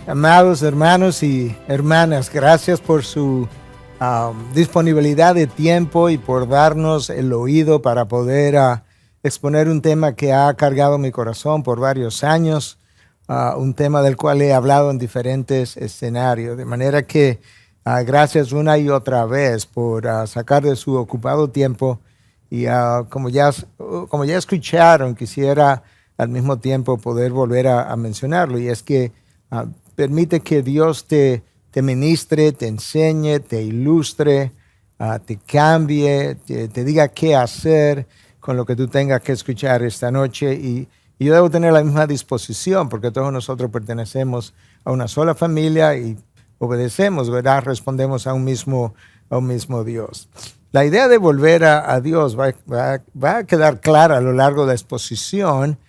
Amados hermanos y hermanas, gracias por su disponibilidad de tiempo y por darnos el oído para poder exponer un tema que ha cargado mi corazón por varios años, un tema del cual he hablado en diferentes escenarios. De manera que gracias una y otra vez por sacar de su ocupado tiempo y como ya escucharon, quisiera al mismo tiempo poder volver a mencionarlo, y es que permite que Dios te ministre, te enseñe, te ilustre, te cambie, te diga qué hacer con lo que tú tengas que escuchar esta noche. Y yo debo tener la misma disposición porque todos nosotros pertenecemos a una sola familia y obedecemos, ¿verdad? Respondemos a un mismo Dios. La idea de volver a Dios va a quedar clara a lo largo de la exposición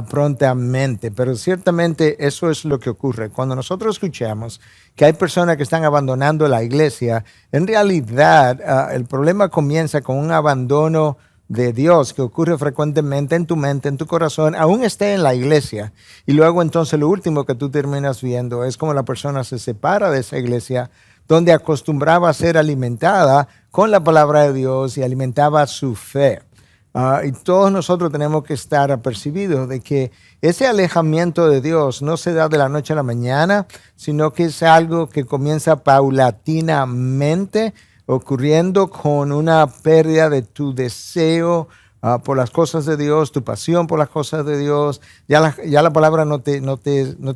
prontamente, pero ciertamente eso es lo que ocurre. Cuando nosotros escuchamos que hay personas que están abandonando la iglesia, en realidad el problema comienza con un abandono de Dios que ocurre frecuentemente en tu mente, en tu corazón, aún esté en la iglesia. Y luego entonces lo último que tú terminas viendo es como la persona se separa de esa iglesia donde acostumbraba a ser alimentada con la palabra de Dios y alimentaba su fe. Y todos nosotros tenemos que estar apercibidos de que ese alejamiento de Dios no se da de la noche a la mañana, sino que es algo que comienza paulatinamente, ocurriendo con una pérdida de tu deseo por las cosas de Dios, tu pasión por las cosas de Dios. Ya la palabra no te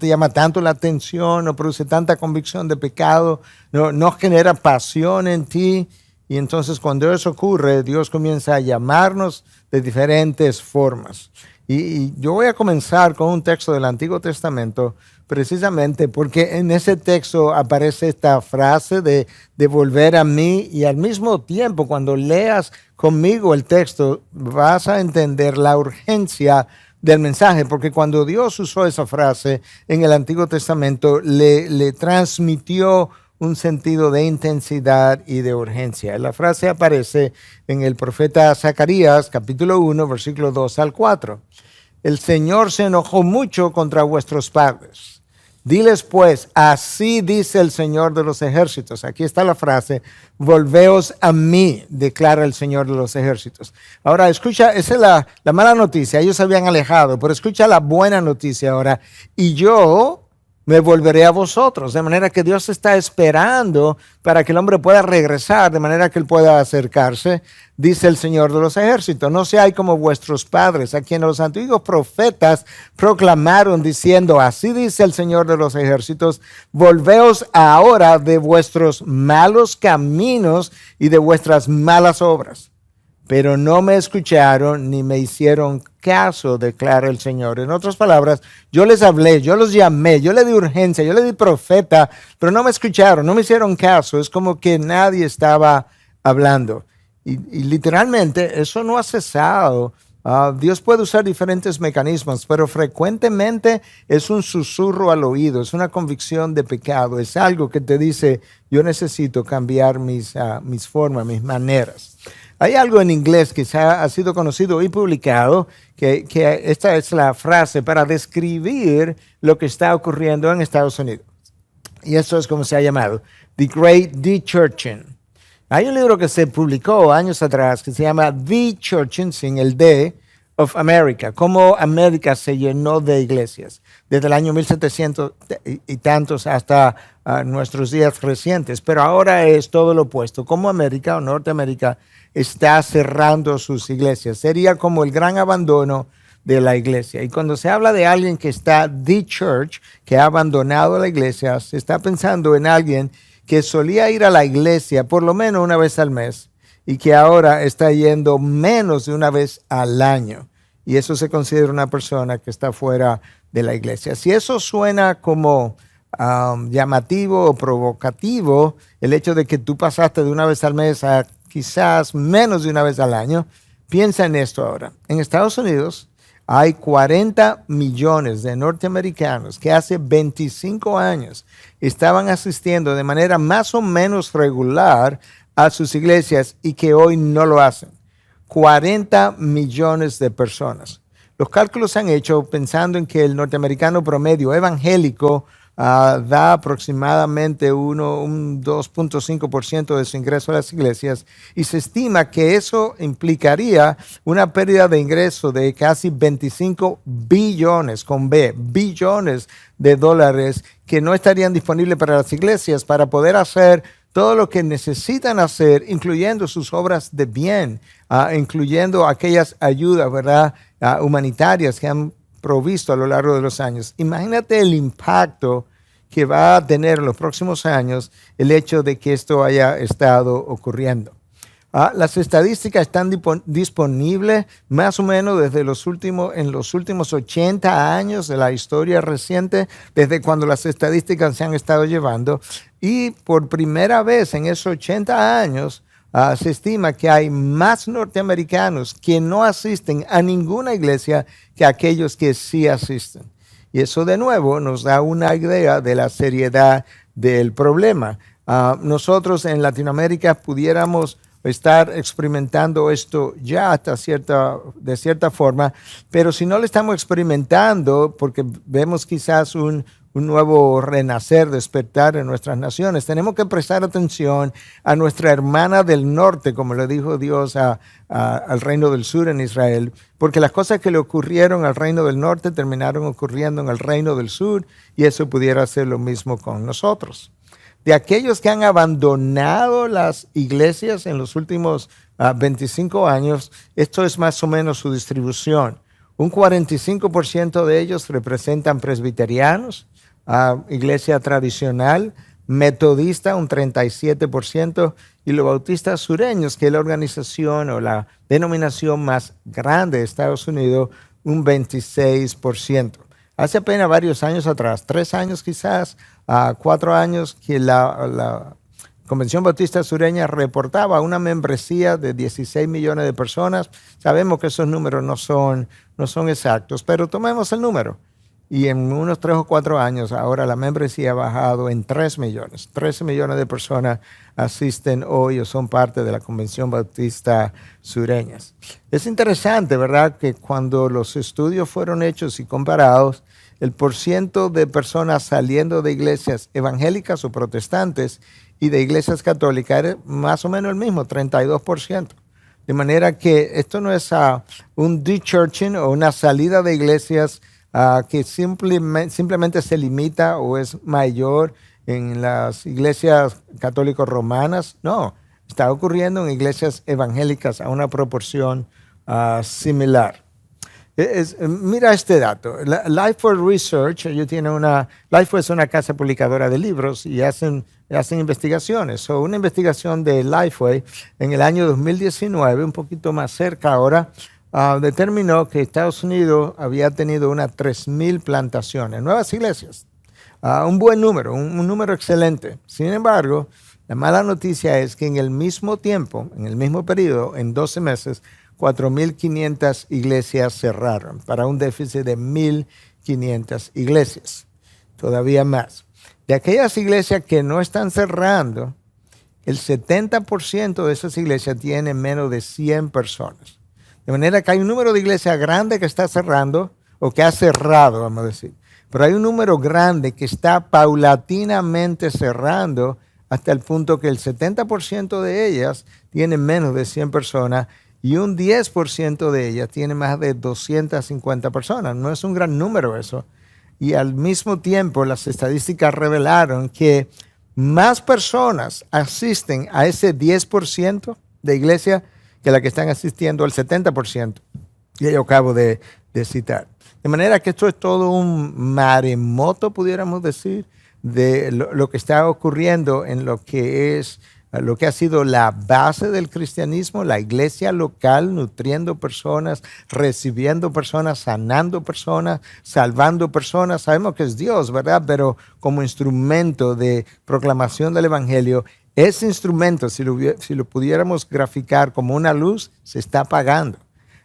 llama tanto la atención, no produce tanta convicción de pecado, no genera pasión en ti. Y entonces cuando eso ocurre, Dios comienza a llamarnos de diferentes formas. Y yo voy a comenzar con un texto del Antiguo Testamento, precisamente porque en ese texto aparece esta frase de volver a mí, y al mismo tiempo cuando leas conmigo el texto vas a entender la urgencia del mensaje, porque cuando Dios usó esa frase en el Antiguo Testamento le transmitió un sentido de intensidad y de urgencia. La frase aparece en el profeta Zacarías, capítulo 1, versículos 2 al 4. El Señor se enojó mucho contra vuestros padres. Diles pues, así dice el Señor de los ejércitos. Aquí está la frase, volveos a mí, declara el Señor de los ejércitos. Ahora, escucha, esa es la mala noticia. Ellos se habían alejado, pero escucha la buena noticia ahora. Y yo me volveré a vosotros, de manera que Dios está esperando para que el hombre pueda regresar, de manera que él pueda acercarse, dice el Señor de los ejércitos. No seáis como vuestros padres, a quienes los antiguos profetas proclamaron diciendo, así dice el Señor de los ejércitos, volveos ahora de vuestros malos caminos y de vuestras malas obras. Pero no me escucharon ni me hicieron caso, declara el Señor. En otras palabras, yo les hablé, yo los llamé, yo les di urgencia, yo les di profeta, pero no me escucharon, no me hicieron caso. Es como que nadie estaba hablando. Y literalmente eso no ha cesado. Dios puede usar diferentes mecanismos, pero frecuentemente es un susurro al oído, es una convicción de pecado, es algo que te dice, yo necesito cambiar mis formas, mis maneras. Hay algo en inglés que ha sido conocido y publicado, que esta es la frase para describir lo que está ocurriendo en Estados Unidos. Y eso es como se ha llamado, The Great De-Churching. Hay un libro que se publicó años atrás que se llama The Churching, sin el D, of America, cómo América se llenó de iglesias, desde el año 1700 y tantos hasta nuestros días recientes. Pero ahora es todo lo opuesto, cómo América o Norteamérica está cerrando sus iglesias. Sería como el gran abandono de la iglesia. Y cuando se habla de alguien que está de-church, que ha abandonado la iglesia, se está pensando en alguien que solía ir a la iglesia por lo menos una vez al mes y que ahora está yendo menos de una vez al año. Y eso se considera una persona que está fuera de la iglesia. Si eso suena como llamativo o provocativo, el hecho de que tú pasaste de una vez al mes a quizás menos de una vez al año, piensa en esto ahora. En Estados Unidos hay 40 millones de norteamericanos que hace 25 años estaban asistiendo de manera más o menos regular a sus iglesias y que hoy no lo hacen. 40 millones de personas. Los cálculos se han hecho pensando en que el norteamericano promedio evangélico da aproximadamente un 2.5% de su ingreso a las iglesias y se estima que eso implicaría una pérdida de ingreso de casi 25 billones, con B, billones de dólares que no estarían disponibles para las iglesias para poder hacer todo lo que necesitan hacer, incluyendo sus obras de bien, incluyendo aquellas ayudas, ¿verdad?, humanitarias que han provisto a lo largo de los años. Imagínate el impacto que va a tener en los próximos años el hecho de que esto haya estado ocurriendo. Las estadísticas están disponibles más o menos en los últimos 80 años de la historia reciente, desde cuando las estadísticas se han estado llevando. Y por primera vez en esos 80 años, se estima que hay más norteamericanos que no asisten a ninguna iglesia que aquellos que sí asisten. Y eso de nuevo nos da una idea de la seriedad del problema. Nosotros en Latinoamérica pudiéramos estar experimentando esto ya de cierta forma, pero si no lo estamos experimentando porque vemos quizás un nuevo renacer, despertar en nuestras naciones, tenemos que prestar atención a nuestra hermana del norte, como le dijo Dios al reino del sur en Israel, porque las cosas que le ocurrieron al reino del norte terminaron ocurriendo en el reino del sur y eso pudiera ser lo mismo con nosotros. De aquellos que han abandonado las iglesias en los últimos 25 años, esto es más o menos su distribución. Un 45% de ellos representan presbiterianos, iglesia tradicional, metodista un 37% y los bautistas sureños, que es la organización o la denominación más grande de Estados Unidos, un 26%. Hace apenas varios años atrás, 3 años quizás, 4 años, que la Convención Bautista Sureña reportaba una membresía de 16 millones de personas. Sabemos que esos números no son exactos, pero tomemos el número. Y en unos 3 o 4 años, ahora la membresía ha bajado en 3 millones. 13 millones de personas asisten hoy o son parte de la Convención Bautista Sureña. Es interesante, ¿verdad?, que cuando los estudios fueron hechos y comparados, el porciento de personas saliendo de iglesias evangélicas o protestantes y de iglesias católicas era más o menos el mismo, 32%. De manera que esto no es un de-churching o una salida de iglesias que simplemente se limita o es mayor en las iglesias católicas romanas. No, está ocurriendo en iglesias evangélicas a una proporción similar. Mira este dato. Lifeway Research, Lifeway es una casa publicadora de libros y hacen investigaciones. Una investigación de Lifeway en el año 2019, un poquito más cerca ahora, determinó que Estados Unidos había tenido unas 3,000 plantaciones, nuevas iglesias. Un buen número, un número excelente. Sin embargo, la mala noticia es que en el mismo tiempo, en el mismo periodo, en 12 meses, 4,500 iglesias cerraron para un déficit de 1,500 iglesias, todavía más. De aquellas iglesias que no están cerrando, el 70% de esas iglesias tienen menos de 100 personas. De manera que hay un número de iglesias grande que está cerrando, o que ha cerrado, vamos a decir. Pero hay un número grande que está paulatinamente cerrando hasta el punto que el 70% de ellas tienen menos de 100 personas y un 10% de ellas tiene más de 250 personas. No es un gran número eso. Y al mismo tiempo las estadísticas revelaron que más personas asisten a ese 10% de iglesia que la que están asistiendo al 70%. Y yo acabo de citar. De manera que esto es todo un maremoto, pudiéramos decir, de lo que está ocurriendo en lo que ha sido la base del cristianismo, la iglesia local, nutriendo personas, recibiendo personas, sanando personas, salvando personas. Sabemos que es Dios, ¿verdad? Pero como instrumento de proclamación del evangelio, ese instrumento, si lo pudiéramos graficar como una luz, se está apagando.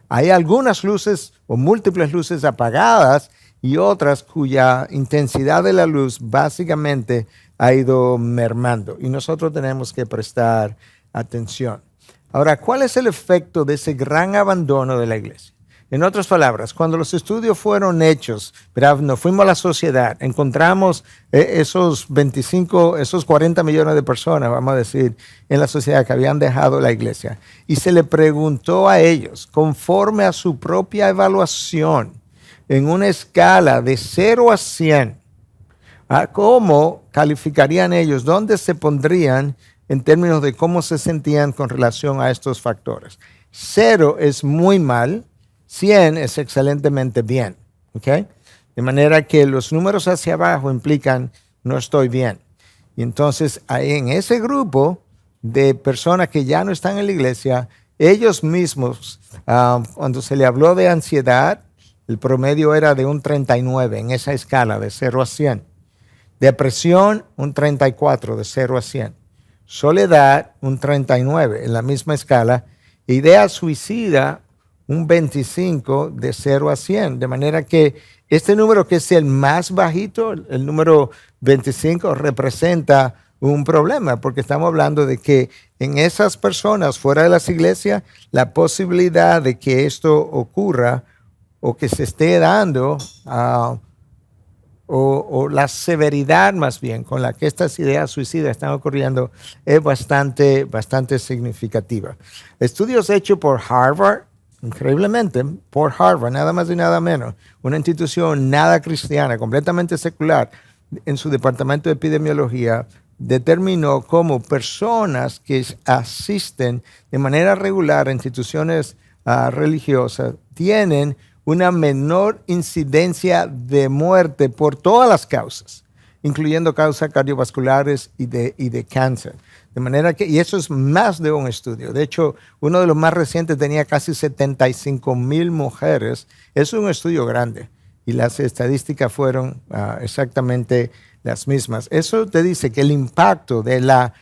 Hay algunas luces o múltiples luces apagadas y otras cuya intensidad de la luz básicamente ha ido mermando y nosotros tenemos que prestar atención. Ahora, ¿cuál es el efecto de ese gran abandono de la iglesia? En otras palabras, cuando los estudios fueron hechos, ¿verdad? Nos fuimos a la sociedad, encontramos esos 40 millones de personas, vamos a decir, en la sociedad que habían dejado la iglesia. Y se le preguntó a ellos, conforme a su propia evaluación, en una escala de 0 a 100, ¿cómo calificarían ellos? ¿Dónde se pondrían en términos de cómo se sentían con relación a estos factores? 0 es muy mal, 100 es excelentemente bien. ¿Okay? De manera que los números hacia abajo implican no estoy bien. Y entonces en ese grupo de personas que ya no están en la iglesia, ellos mismos, cuando se le habló de ansiedad, el promedio era de un 39 en esa escala de 0 a 100. Depresión, un 34 de 0 a 100. Soledad, un 39 en la misma escala. Idea suicida, un 25 de 0 a 100. De manera que este número, que es el más bajito, el número 25, representa un problema, porque estamos hablando de que en esas personas fuera de las iglesias, la posibilidad de que esto ocurra o que se esté dando, o la severidad más bien con la que estas ideas suicidas están ocurriendo es bastante significativa. Estudios hechos por Harvard, increíblemente, por Harvard, nada más y nada menos, una institución nada cristiana, completamente secular, en su departamento de epidemiología, determinó cómo personas que asisten de manera regular a instituciones religiosas tienen una menor incidencia de muerte por todas las causas, incluyendo causas cardiovasculares y de cáncer. De manera que, y eso es más de un estudio. De hecho, uno de los más recientes tenía casi 75,000 mujeres. Es un estudio grande y las estadísticas fueron exactamente las mismas. Eso te dice que el impacto de la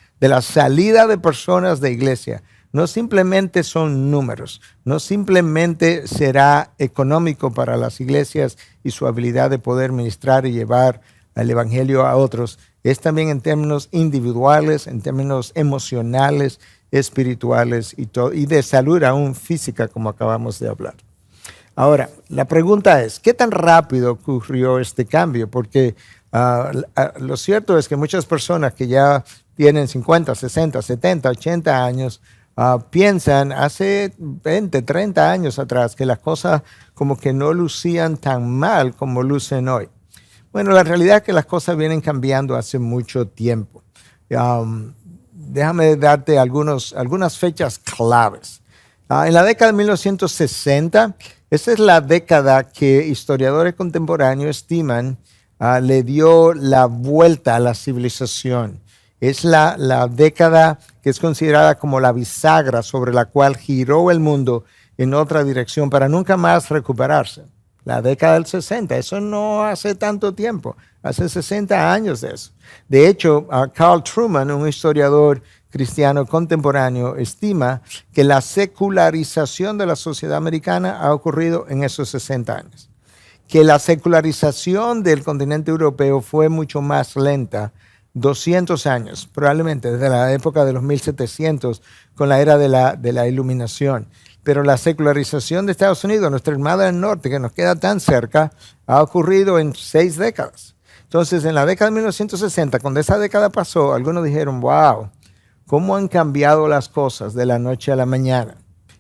salida de personas de iglesia no simplemente son números, no simplemente será económico para las iglesias y su habilidad de poder ministrar y llevar el evangelio a otros, es también en términos individuales, en términos emocionales, espirituales y de salud aún física, como acabamos de hablar. Ahora, la pregunta es, ¿qué tan rápido ocurrió este cambio? Porque lo cierto es que muchas personas que ya tienen 50, 60, 70, 80 años, piensan hace 20, 30 años atrás que las cosas como que no lucían tan mal como lucen hoy. Bueno, la realidad es que las cosas vienen cambiando hace mucho tiempo. Déjame darte algunas fechas claves. En la década de 1960, esa es la década que historiadores contemporáneos estiman le dio la vuelta a la civilización. Es la década que es considerada como la bisagra sobre la cual giró el mundo en otra dirección para nunca más recuperarse. La década del 60, eso no hace tanto tiempo, hace 60 años de eso. De hecho, Carl Trueman, un historiador cristiano contemporáneo, estima que la secularización de la sociedad americana ha ocurrido en esos 60 años. Que la secularización del continente europeo fue mucho más lenta, 200 años, probablemente desde la época de los 1700, con la era de la iluminación. Pero la secularización de Estados Unidos, nuestra hermana del norte, que nos queda tan cerca, ha ocurrido en 6 décadas. Entonces, en la década de 1960, cuando esa década pasó, algunos dijeron, wow, ¿cómo han cambiado las cosas de la noche a la mañana?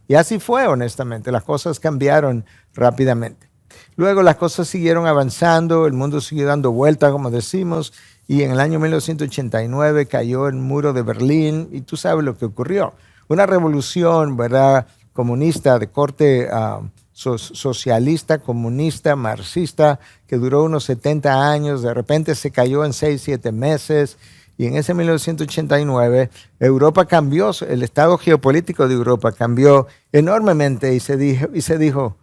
Y así fue, honestamente, las cosas cambiaron rápidamente. Luego las cosas siguieron avanzando, el mundo siguió dando vueltas, como decimos, y en el año 1989 cayó el muro de Berlín, y tú sabes lo que ocurrió. Una revolución, ¿verdad?, comunista de corte socialista, comunista, marxista, que duró unos 70 años, de repente se cayó en 6, 7 meses, y en ese 1989 Europa cambió, el estado geopolítico de Europa cambió enormemente y se dijo,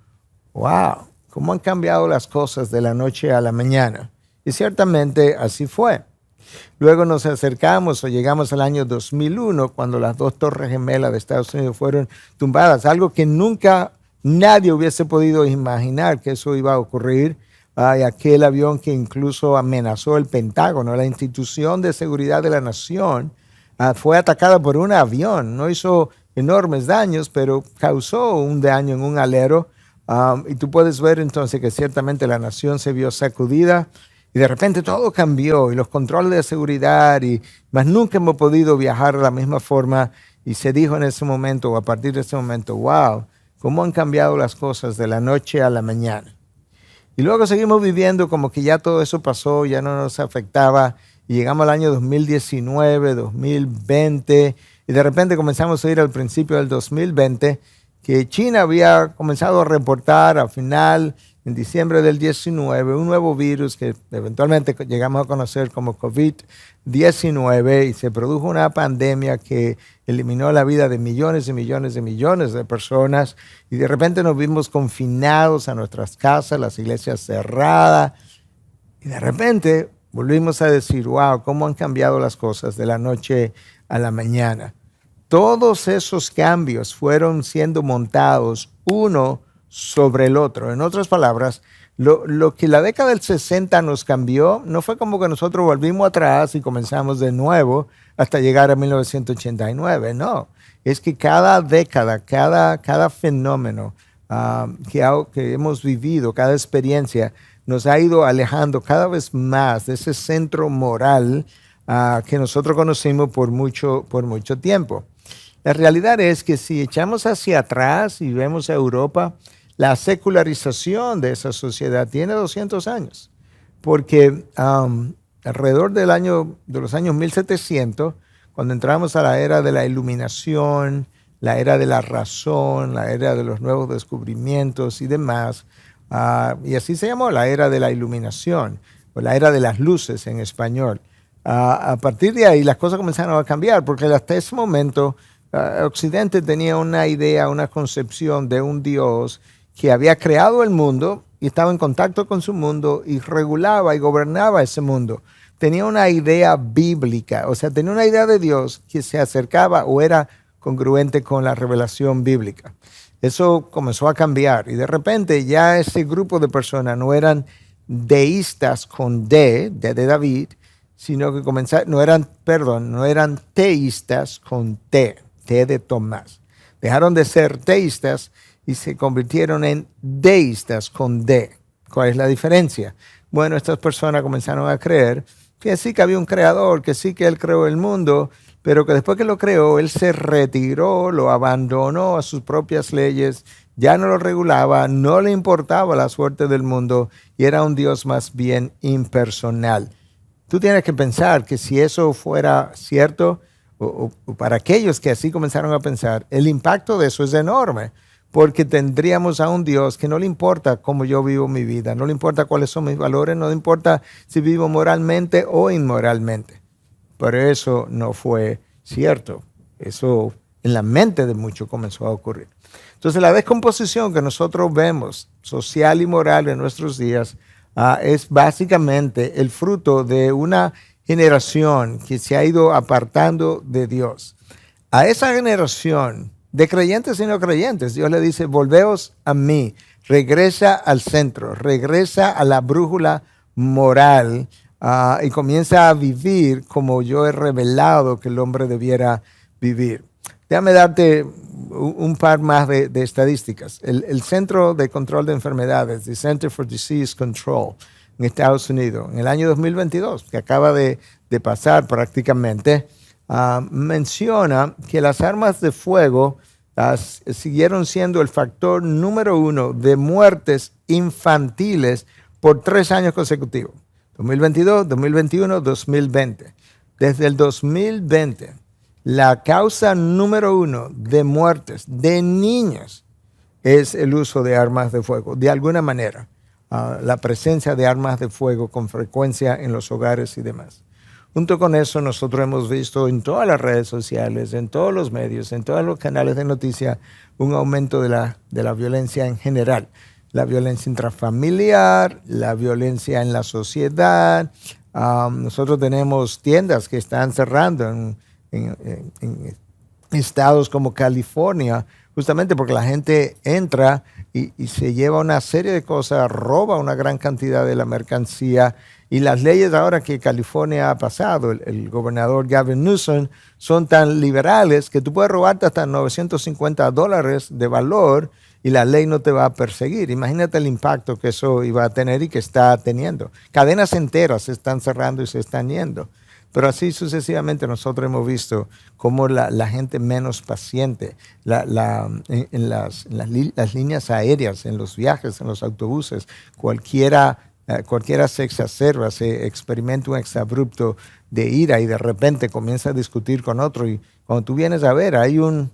wow, ¿cómo han cambiado las cosas de la noche a la mañana? Y ciertamente así fue. Luego nos acercamos o llegamos al año 2001, cuando las 2 torres gemelas de Estados Unidos fueron tumbadas, algo que nunca nadie hubiese podido imaginar que eso iba a ocurrir. Aquel avión que incluso amenazó el Pentágono, la institución de seguridad de la nación, fue atacada por un avión. No hizo enormes daños, pero causó un daño en un alero Y tú puedes ver entonces que ciertamente la nación se vio sacudida y de repente todo cambió y los controles de seguridad y más nunca hemos podido viajar de la misma forma y se dijo en ese momento o a partir de ese momento, wow, cómo han cambiado las cosas de la noche a la mañana. Y luego seguimos viviendo como que ya todo eso pasó, ya no nos afectaba y llegamos al año 2019, 2020 y de repente comenzamos a ir al principio del 2020 que China había comenzado a reportar en diciembre del 19, un nuevo virus que eventualmente llegamos a conocer como COVID-19 y se produjo una pandemia que eliminó la vida de millones y millones y millones de personas y de repente nos vimos confinados a nuestras casas, las iglesias cerradas y de repente volvimos a decir, wow, cómo han cambiado las cosas de la noche a la mañana. Todos esos cambios fueron siendo montados uno sobre el otro. En otras palabras, lo que la década del 60 nos cambió no fue como que nosotros volvimos atrás y comenzamos de nuevo hasta llegar a 1989. No, es que cada década, cada fenómeno que hemos vivido, cada experiencia, nos ha ido alejando cada vez más de ese centro moral que nosotros conocimos por mucho tiempo. La realidad es que si echamos hacia atrás y vemos a Europa, la secularización de esa sociedad tiene 200 años, porque alrededor de los años 1700, cuando entramos a la era de la iluminación, la era de la razón, la era de los nuevos descubrimientos y demás, y así se llamó la era de la iluminación, o la era de las luces en español. A partir de ahí las cosas comenzaron a cambiar, porque hasta ese momento Occidente tenía una idea, una concepción de un Dios que había creado el mundo y estaba en contacto con su mundo y regulaba y gobernaba ese mundo. Tenía una idea bíblica, o sea, tenía una idea de Dios que se acercaba o era congruente con la revelación bíblica. Eso comenzó a cambiar y de repente ya ese grupo de personas no eran deístas con D, de David, sino que no eran teístas con T de Tomás. Dejaron de ser teístas y se convirtieron en deístas con D. ¿Cuál es la diferencia? Bueno, estas personas comenzaron a creer que sí que había un creador, que sí que él creó el mundo, pero que después que lo creó, él se retiró, lo abandonó a sus propias leyes, ya no lo regulaba, no le importaba la suerte del mundo y era un Dios más bien impersonal. Tú tienes que pensar que si eso fuera cierto, o para aquellos que así comenzaron a pensar, el impacto de eso es enorme, porque tendríamos a un Dios que no le importa cómo yo vivo mi vida, no le importa cuáles son mis valores, no le importa si vivo moralmente o inmoralmente. Pero eso no fue cierto. Eso en la mente de muchos comenzó a ocurrir. Entonces la descomposición que nosotros vemos, social y moral en nuestros días, es básicamente el fruto de una generación que se ha ido apartando de Dios. A esa generación de creyentes y no creyentes, Dios le dice, volveos a mí, regresa al centro, regresa a la brújula moral y comienza a vivir como yo he revelado que el hombre debiera vivir. Déjame darte un par más de estadísticas. El Centro de Control de Enfermedades, the Center for Disease Control, en Estados Unidos, en el año 2022, que acaba de pasar prácticamente, menciona que las armas de fuego siguieron siendo el factor número 1 de muertes infantiles por 3 años consecutivos. 2022, 2021, 2020. Desde el 2020, la causa número 1 de muertes de niños es el uso de armas de fuego, de alguna manera. La presencia de armas de fuego con frecuencia en los hogares y demás. Junto con eso, nosotros hemos visto en todas las redes sociales, en todos los medios, en todos los canales de noticias, un aumento de la violencia en general. La violencia intrafamiliar, la violencia en la sociedad. Nosotros tenemos tiendas que están cerrando en estados como California, justamente porque la gente entra y se lleva una serie de cosas, roba una gran cantidad de la mercancía Y las leyes ahora que California ha pasado, el gobernador Gavin Newsom, son tan liberales que tú puedes robarte hasta $950 de valor y la ley no te va a perseguir. Imagínate el impacto que eso iba a tener y que está teniendo. Cadenas enteras se están cerrando y se están yendo. Pero así sucesivamente nosotros hemos visto cómo la gente menos paciente, en las líneas aéreas, en los viajes, en los autobuses, cualquiera se exacerba, se experimenta un exabrupto de ira y de repente comienza a discutir con otro. Y cuando tú vienes a ver, hay un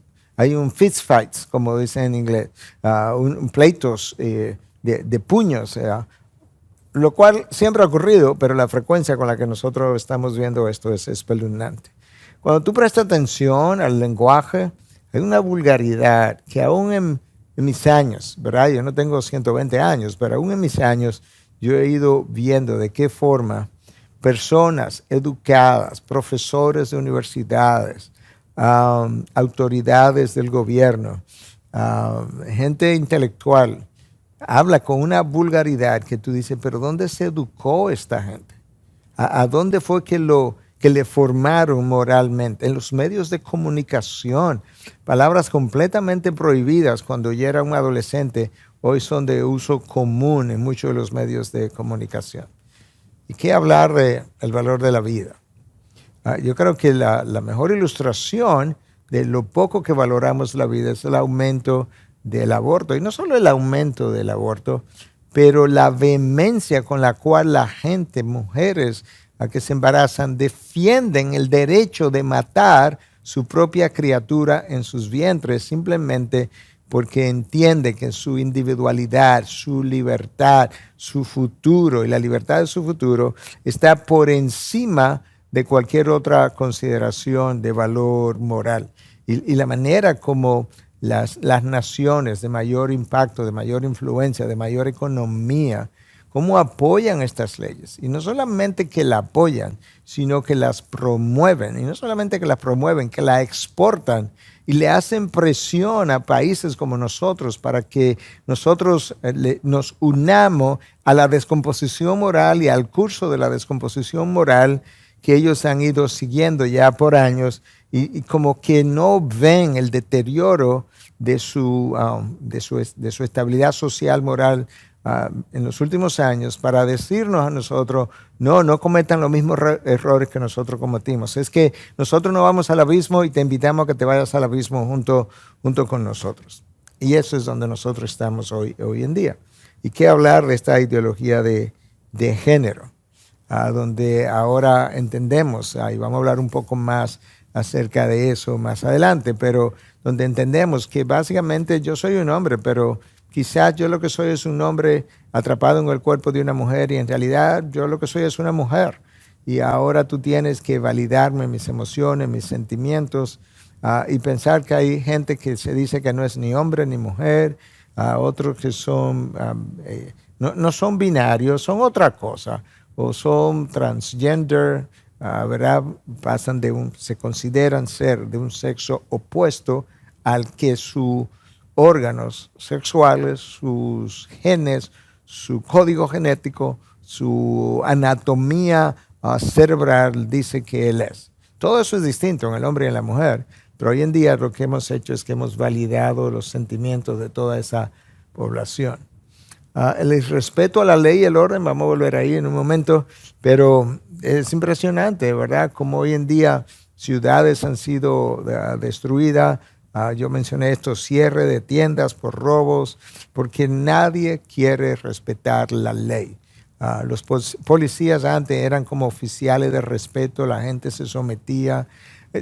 fist fights, como dicen en inglés, un pleitos de puños, lo cual siempre ha ocurrido, pero la frecuencia con la que nosotros estamos viendo esto es espeluznante. Cuando tú prestas atención al lenguaje, hay una vulgaridad que aún en mis años, ¿verdad? Yo no tengo 120 años, pero aún en mis años yo he ido viendo de qué forma personas educadas, profesores de universidades, autoridades del gobierno, gente intelectual, habla con una vulgaridad que tú dices, pero ¿dónde se educó esta gente? ¿A dónde fue que le formaron moralmente? En los medios de comunicación, palabras completamente prohibidas cuando yo era un adolescente, hoy son de uso común en muchos de los medios de comunicación. ¿Y qué hablar del valor de la vida? Yo creo que la mejor ilustración de lo poco que valoramos la vida es el aumento del aborto. Y no solo el aumento del aborto, pero la vehemencia con la cual la gente, mujeres a que se embarazan, defienden el derecho de matar su propia criatura en sus vientres simplemente porque entiende que su individualidad, su libertad, su futuro y la libertad de su futuro está por encima de cualquier otra consideración de valor moral. Y la manera como las naciones de mayor impacto, de mayor influencia, de mayor economía, cómo apoyan estas leyes. Y no solamente que la apoyan, sino que las promueven. Y no solamente que las promueven, que la exportan y le hacen presión a países como nosotros para que nosotros nos unamos a la descomposición moral y al curso de la descomposición moral que ellos han ido siguiendo ya por años y como que no ven el deterioro de su estabilidad social, moral en los últimos años para decirnos a nosotros, no cometan los mismos errores que nosotros cometimos. Es que nosotros no vamos al abismo y te invitamos a que te vayas al abismo junto con nosotros. Y eso es donde nosotros estamos hoy en día. ¿Y qué hablar de esta ideología de género? Donde ahora entendemos, y vamos a hablar un poco más acerca de eso más adelante, pero donde entendemos que básicamente yo soy un hombre, pero quizás yo lo que soy es un hombre atrapado en el cuerpo de una mujer y en realidad yo lo que soy es una mujer. Y ahora tú tienes que validarme mis emociones, mis sentimientos y pensar que hay gente que se dice que no es ni hombre ni mujer, otros que son, no son binarios, son otra cosa, o son transgender, ¿verdad? Se consideran ser de un sexo opuesto al que sus órganos sexuales, sus genes, su código genético, su anatomía cerebral dice que él es. Todo eso es distinto en el hombre y en la mujer, pero hoy en día lo que hemos hecho es que hemos validado los sentimientos de toda esa población. El respeto a la ley y el orden, vamos a volver ahí en un momento, pero es impresionante, ¿verdad? Como hoy en día ciudades han sido destruidas. Yo mencioné esto, cierre de tiendas por robos, porque nadie quiere respetar la ley. Los policías antes eran como oficiales de respeto, la gente se sometía.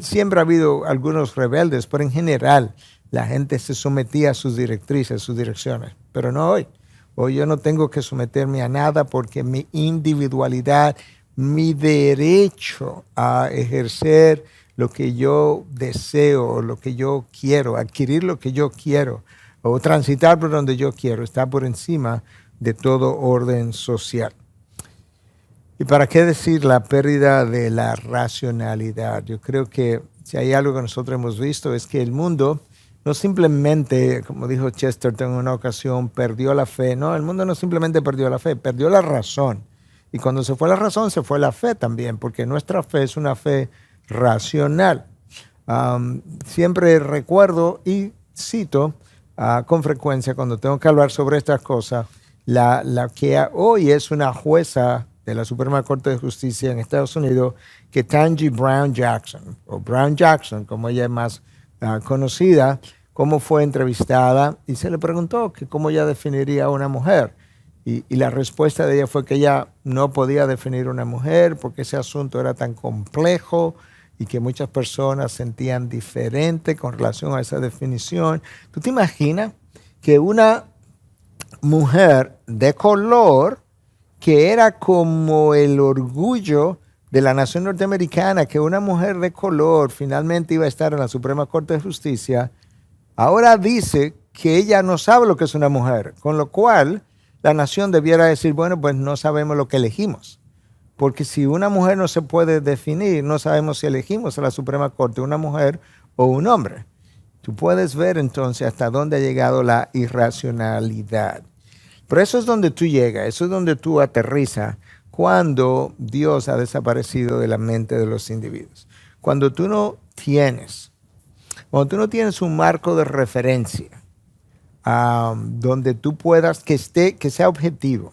Siempre ha habido algunos rebeldes, pero en general la gente se sometía a sus directrices, a sus direcciones, pero no hoy. Hoy yo no tengo que someterme a nada porque mi individualidad, mi derecho a ejercer lo que yo deseo, lo que yo quiero, adquirir lo que yo quiero o transitar por donde yo quiero, está por encima de todo orden social. ¿Y para qué decir la pérdida de la racionalidad? Yo creo que si hay algo que nosotros hemos visto es que el mundo no simplemente, como dijo Chesterton en una ocasión, perdió la fe. No, el mundo no simplemente perdió la fe, perdió la razón. Y cuando se fue la razón, se fue la fe también, porque nuestra fe es una fe racional. Siempre recuerdo y cito con frecuencia cuando tengo que hablar sobre estas cosas, la que hoy es una jueza de la Suprema Corte de Justicia en Estados Unidos, Ketanji Brown Jackson, o Brown Jackson, como ella es más conocida, cómo fue entrevistada y se le preguntó que cómo ella definiría a una mujer. Y la respuesta de ella fue que ella no podía definir una mujer porque ese asunto era tan complejo y que muchas personas sentían diferente con relación a esa definición. ¿Tú te imaginas que una mujer de color, que era como el orgullo de la nación norteamericana, que una mujer de color finalmente iba a estar en la Suprema Corte de Justicia, ahora dice que ella no sabe lo que es una mujer, con lo cual la nación debiera decir, bueno, pues no sabemos lo que elegimos. Porque si una mujer no se puede definir, no sabemos si elegimos a la Suprema Corte una mujer o un hombre. Tú puedes ver entonces hasta dónde ha llegado la irracionalidad. Pero eso es donde tú llegas, eso es donde tú aterrizas cuando Dios ha desaparecido de la mente de los individuos. Cuando tú no tienes un marco de referencia donde tú puedas, que sea objetivo,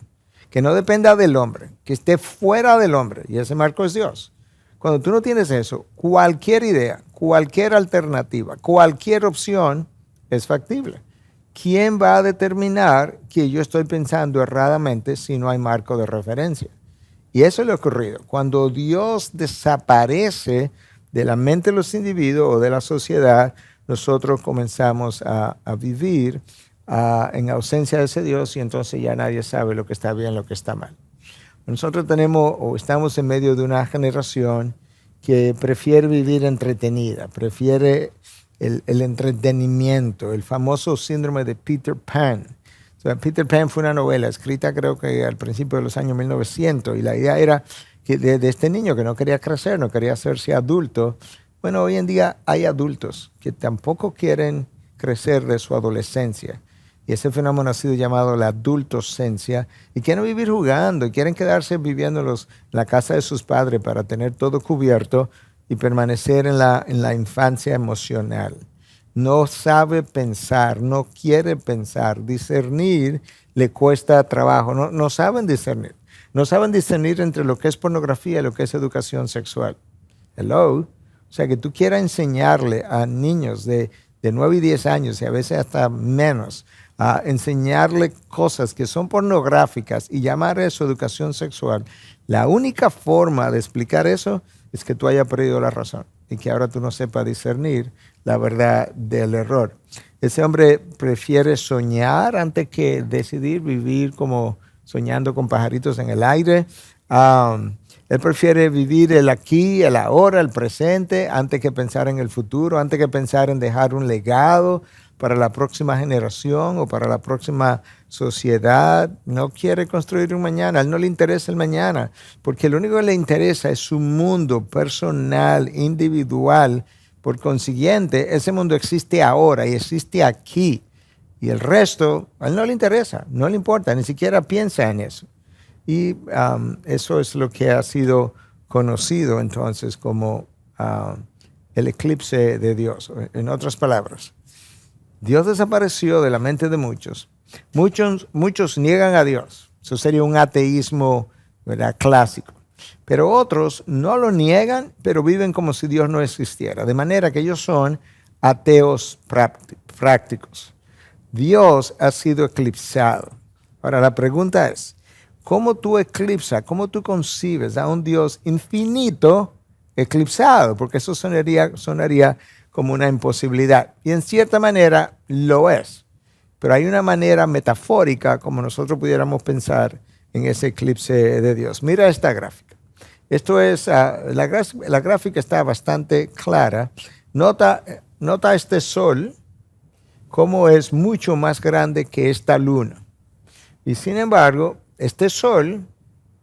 que no dependa del hombre, que esté fuera del hombre, y ese marco es Dios. Cuando tú no tienes eso, cualquier idea, cualquier alternativa, cualquier opción es factible. ¿Quién va a determinar que yo estoy pensando erradamente si no hay marco de referencia? Y eso es lo ocurrido. Cuando Dios desaparece de la mente de los individuos o de la sociedad, nosotros comenzamos a vivir en ausencia de ese Dios y entonces ya nadie sabe lo que está bien, lo que está mal. Nosotros estamos en medio de una generación que prefiere vivir entretenida, prefiere el entretenimiento, el famoso síndrome de Peter Pan. O sea, Peter Pan fue una novela escrita creo que al principio de los años 1900 y la idea era que de este niño que no quería crecer, no quería hacerse adulto. Bueno, hoy en día hay adultos que tampoco quieren crecer de su adolescencia. Y ese fenómeno ha sido llamado la adultoscencia. Y quieren vivir jugando, y quieren quedarse viviendo en la casa de sus padres para tener todo cubierto y permanecer en la infancia emocional. No sabe pensar, no quiere pensar. Discernir le cuesta trabajo. No saben discernir. No saben discernir entre lo que es pornografía y lo que es educación sexual. Hello. O sea, que tú quieras enseñarle a niños de 9 y 10 años y a veces hasta menos, a enseñarle cosas que son pornográficas y llamar eso educación sexual. La única forma de explicar eso es que tú hayas perdido la razón y que ahora tú no sepas discernir la verdad del error. Ese hombre prefiere soñar antes que decidir vivir como soñando con pajaritos en el aire. Él prefiere vivir el aquí, el ahora, el presente, antes que pensar en el futuro, antes que pensar en dejar un legado para la próxima generación o para la próxima sociedad. No quiere construir un mañana, a él no le interesa el mañana, porque lo único que le interesa es su mundo personal, individual. Por consiguiente, ese mundo existe ahora y existe aquí. Y el resto, a él no le interesa, no le importa, ni siquiera piensa en eso. Y eso es lo que ha sido conocido entonces como el eclipse de Dios. En otras palabras, Dios desapareció de la mente de muchos. Muchos niegan a Dios. Eso sería un ateísmo, ¿verdad?, clásico. Pero otros no lo niegan, pero viven como si Dios no existiera. De manera que ellos son ateos prácticos. Dios ha sido eclipsado. Ahora la pregunta es, ¿cómo tú eclipsas, cómo tú concibes a un Dios infinito eclipsado? Porque eso sonaría como una imposibilidad. Y en cierta manera lo es. Pero hay una manera metafórica como nosotros pudiéramos pensar en ese eclipse de Dios. Mira esta gráfica. Esto es, la gráfica está bastante clara. Nota este sol, cómo es mucho más grande que esta luna. Y sin embargo, este sol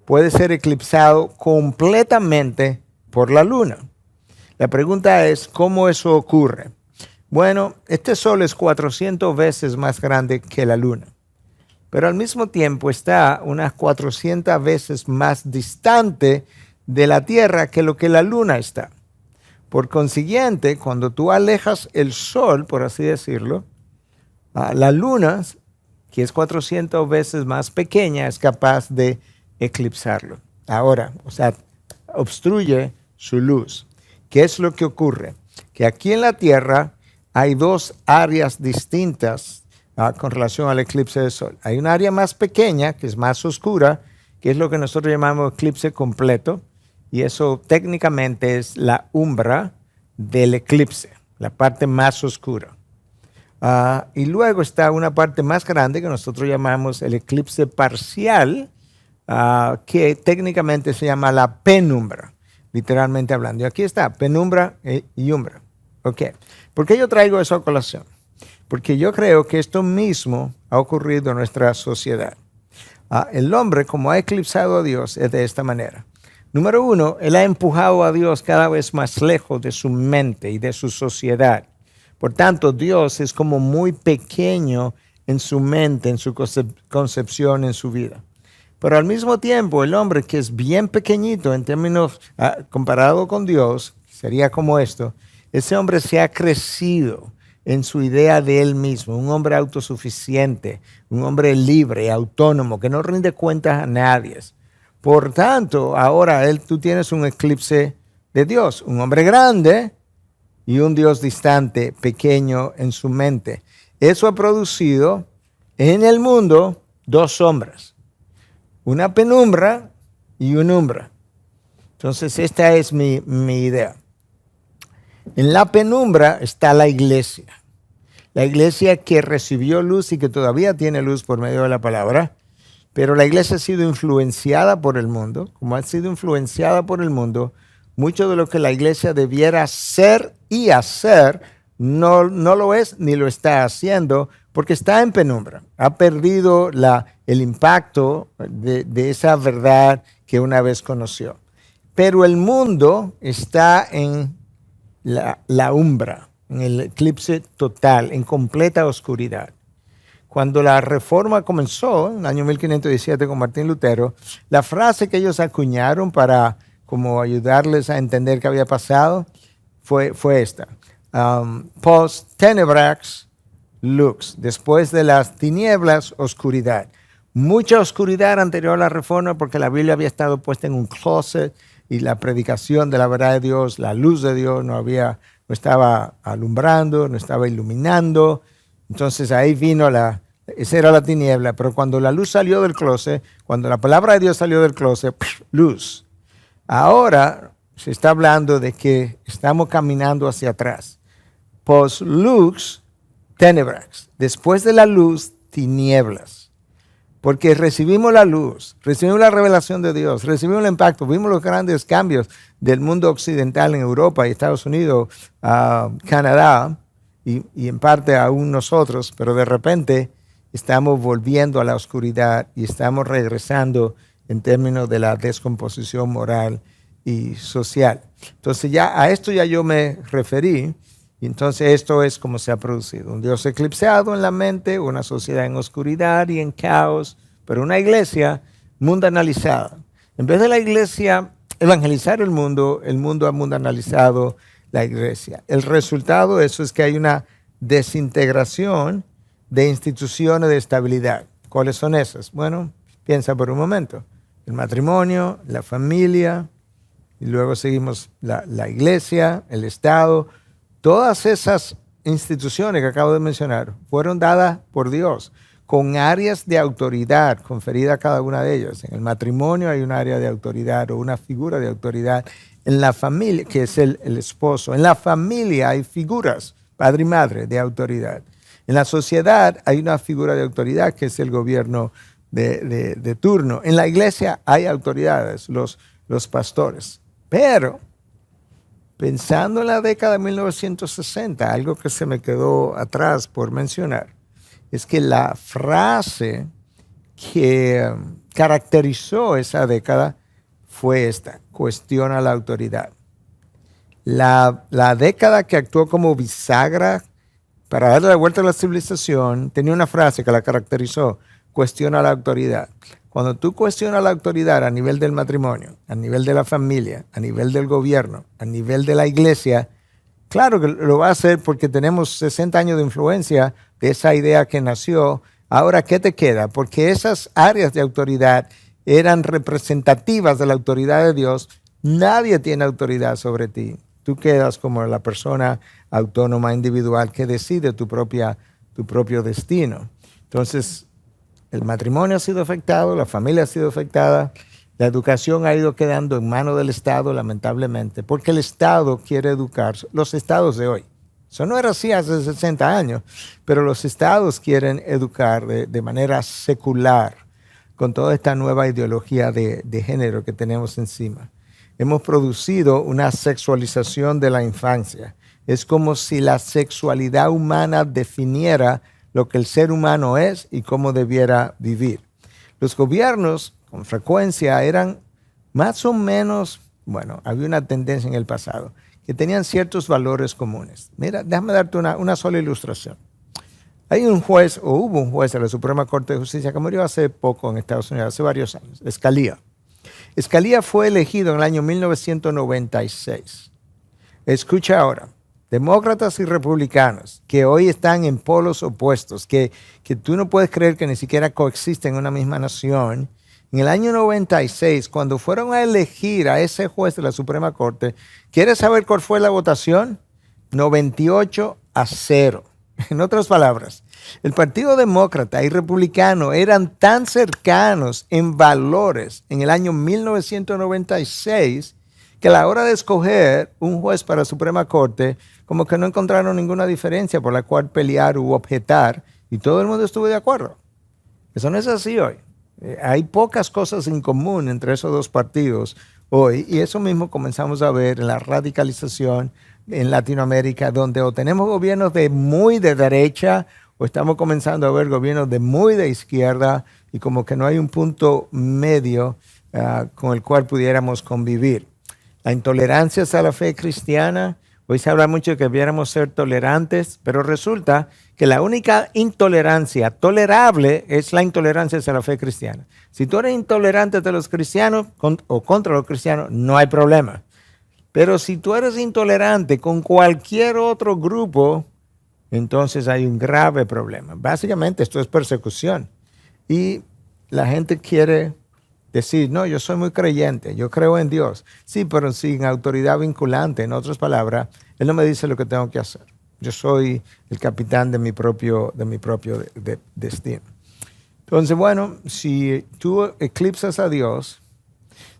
puede ser eclipsado completamente por la luna. La pregunta es, ¿cómo eso ocurre? Bueno, este sol es 400 veces más grande que la luna. pero al mismo tiempo está unas 400 veces más distante de la Tierra que lo que la Luna está. Por consiguiente, cuando tú alejas el Sol, por así decirlo, la Luna, que es 400 veces más pequeña, es capaz de eclipsarlo. Ahora, o sea, obstruye su luz. ¿Qué es lo que ocurre? Que aquí en la Tierra hay dos áreas distintas con relación al eclipse del Sol. Hay un área más pequeña, que es más oscura, que es lo que nosotros llamamos eclipse completo, y eso técnicamente es la umbra del eclipse, la parte más oscura. Y luego está una parte más grande que nosotros llamamos el eclipse parcial, que técnicamente se llama la penumbra, literalmente hablando. Y aquí está, penumbra y umbra. Okay. ¿Por qué yo traigo eso a colación? Porque yo creo que esto mismo ha ocurrido en nuestra sociedad. El hombre, como ha eclipsado a Dios, es de esta manera. Número uno, él ha empujado a Dios cada vez más lejos de su mente y de su sociedad. Por tanto, Dios es como muy pequeño en su mente, en su concepción, en su vida. Pero al mismo tiempo, el hombre que es bien pequeñito en términos, comparado con Dios, sería como esto, ese hombre se ha crecido en su idea de él mismo, un hombre autosuficiente, un hombre libre, autónomo, que no rinde cuentas a nadie. Por tanto, ahora tú tienes un eclipse de Dios, un hombre grande y un Dios distante, pequeño en su mente. Eso ha producido en el mundo dos sombras, una penumbra y una umbra. Entonces, esta es mi idea. En la penumbra está la iglesia que recibió luz y que todavía tiene luz por medio de la palabra, pero la iglesia ha sido influenciada por el mundo. Como ha sido influenciada por el mundo, mucho de lo que la iglesia debiera ser y hacer no lo es ni lo está haciendo porque está en penumbra. Ha perdido el impacto de esa verdad que una vez conoció. Pero el mundo está en la umbra, en el eclipse total, en completa oscuridad. Cuando la reforma comenzó, en el año 1517 con Martín Lutero, la frase que ellos acuñaron para como ayudarles a entender qué había pasado fue esta. Post tenebrax lux, después de las tinieblas, oscuridad. Mucha oscuridad anterior a la reforma porque la Biblia había estado puesta en un closet y la predicación de la verdad de Dios, la luz de Dios no estaba alumbrando, no estaba iluminando. Entonces ahí vino esa era la tiniebla, pero cuando la luz salió del closet, cuando la palabra de Dios salió del closet, luz. Ahora se está hablando de que estamos caminando hacia atrás. Post lux, tenebrax. Después de la luz, tinieblas. Porque recibimos la luz, recibimos la revelación de Dios, recibimos el impacto, vimos los grandes cambios del mundo occidental en Europa y Estados Unidos, Canadá y en parte aún nosotros, pero de repente estamos volviendo a la oscuridad y estamos regresando en términos de la descomposición moral y social. Entonces a esto ya yo me referí. Y entonces esto es como se ha producido. Un Dios eclipsado en la mente, una sociedad en oscuridad y en caos, pero una iglesia mundanalizada. En vez de la iglesia evangelizar el mundo ha mundanalizado la iglesia. El resultado de eso es que hay una desintegración de instituciones de estabilidad. ¿Cuáles son esas? Bueno, piensa por un momento. El matrimonio, la familia, y luego seguimos la iglesia, el Estado. Todas esas instituciones que acabo de mencionar fueron dadas por Dios con áreas de autoridad conferida a cada una de ellas. En el matrimonio hay un área de autoridad o una figura de autoridad. En la familia, que es el esposo. En la familia hay figuras, padre y madre, de autoridad. En la sociedad hay una figura de autoridad que es el gobierno de turno. En la iglesia hay autoridades, los pastores. Pero pensando en la década de 1960, algo que se me quedó atrás por mencionar, es que la frase que caracterizó esa década fue esta: cuestiona la autoridad. La década que actuó como bisagra para darle la vuelta a la civilización tenía una frase que la caracterizó: cuestiona la autoridad. Cuando tú cuestionas la autoridad a nivel del matrimonio, a nivel de la familia, a nivel del gobierno, a nivel de la iglesia, claro que lo va a hacer porque tenemos 60 años de influencia de esa idea que nació. Ahora, ¿qué te queda? Porque esas áreas de autoridad eran representativas de la autoridad de Dios. Nadie tiene autoridad sobre ti. Tú quedas como la persona autónoma, individual, que decide tu propio destino. Entonces, el matrimonio ha sido afectado, la familia ha sido afectada, la educación ha ido quedando en manos del Estado, lamentablemente, porque el Estado quiere educar, los estados de hoy. Eso no era así hace 60 años, pero los estados quieren educar de manera secular, con toda esta nueva ideología de género que tenemos encima. Hemos producido una sexualización de la infancia. Es como si la sexualidad humana definiera lo que el ser humano es y cómo debiera vivir. Los gobiernos, con frecuencia, eran más o menos, bueno, había una tendencia en el pasado, que tenían ciertos valores comunes. Mira, déjame darte una sola ilustración. Hay un juez, o hubo un juez de la Suprema Corte de Justicia que murió hace poco en Estados Unidos, hace varios años, Scalia. Scalia fue elegido en el año 1996. Escucha ahora, demócratas y republicanos que hoy están en polos opuestos, que tú no puedes creer que ni siquiera coexisten en una misma nación. En el año 96, cuando fueron a elegir a ese juez de la Suprema Corte, ¿quieres saber cuál fue la votación? 98-0. En otras palabras, el Partido Demócrata y Republicano eran tan cercanos en valores en el año 1996 que a la hora de escoger un juez para la Suprema Corte, como que no encontraron ninguna diferencia por la cual pelear u objetar, y todo el mundo estuvo de acuerdo. Eso no es así hoy. Hay pocas cosas en común entre esos dos partidos hoy, y eso mismo comenzamos a ver en la radicalización en Latinoamérica, donde o tenemos gobiernos de muy de derecha o estamos comenzando a ver gobiernos de muy de izquierda, y como que no hay un punto medio con el cual pudiéramos convivir. La intolerancia hacia la fe cristiana. Hoy se habla mucho de que debiéramos ser tolerantes, pero resulta que la única intolerancia tolerable es la intolerancia hacia la fe cristiana. Si tú eres intolerante de los cristianos o contra los cristianos, no hay problema. Pero si tú eres intolerante con cualquier otro grupo, entonces hay un grave problema. Básicamente esto es persecución. Y la gente quiere decir, no, yo soy muy creyente, yo creo en Dios. Sí, pero sin autoridad vinculante. En otras palabras, Él no me dice lo que tengo que hacer. Yo soy el capitán de mi propio destino. Entonces, bueno, si tú eclipsas a Dios,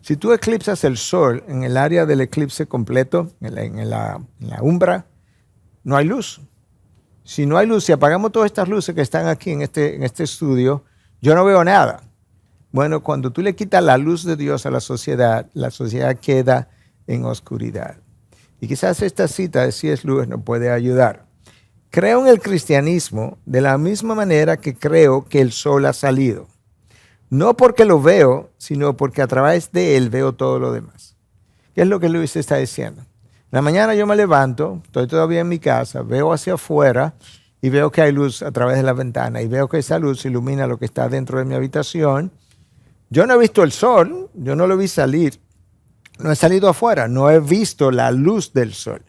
si tú eclipsas el sol en el área del eclipse completo, en la umbra, no hay luz. Si no hay luz, si apagamos todas estas luces que están aquí en este estudio, yo no veo nada. Bueno, cuando tú le quitas la luz de Dios a la sociedad queda en oscuridad. Y quizás esta cita de C.S. Lewis nos puede ayudar. Creo en el cristianismo de la misma manera que creo que el sol ha salido. No porque lo veo, sino porque a través de él veo todo lo demás. ¿Qué es lo que Lewis está diciendo? En la mañana yo me levanto, estoy todavía en mi casa, veo hacia afuera y veo que hay luz a través de la ventana y veo que esa luz ilumina lo que está dentro de mi habitación. Yo no he visto el sol, yo no lo vi salir, no he salido afuera, no he visto la luz del sol.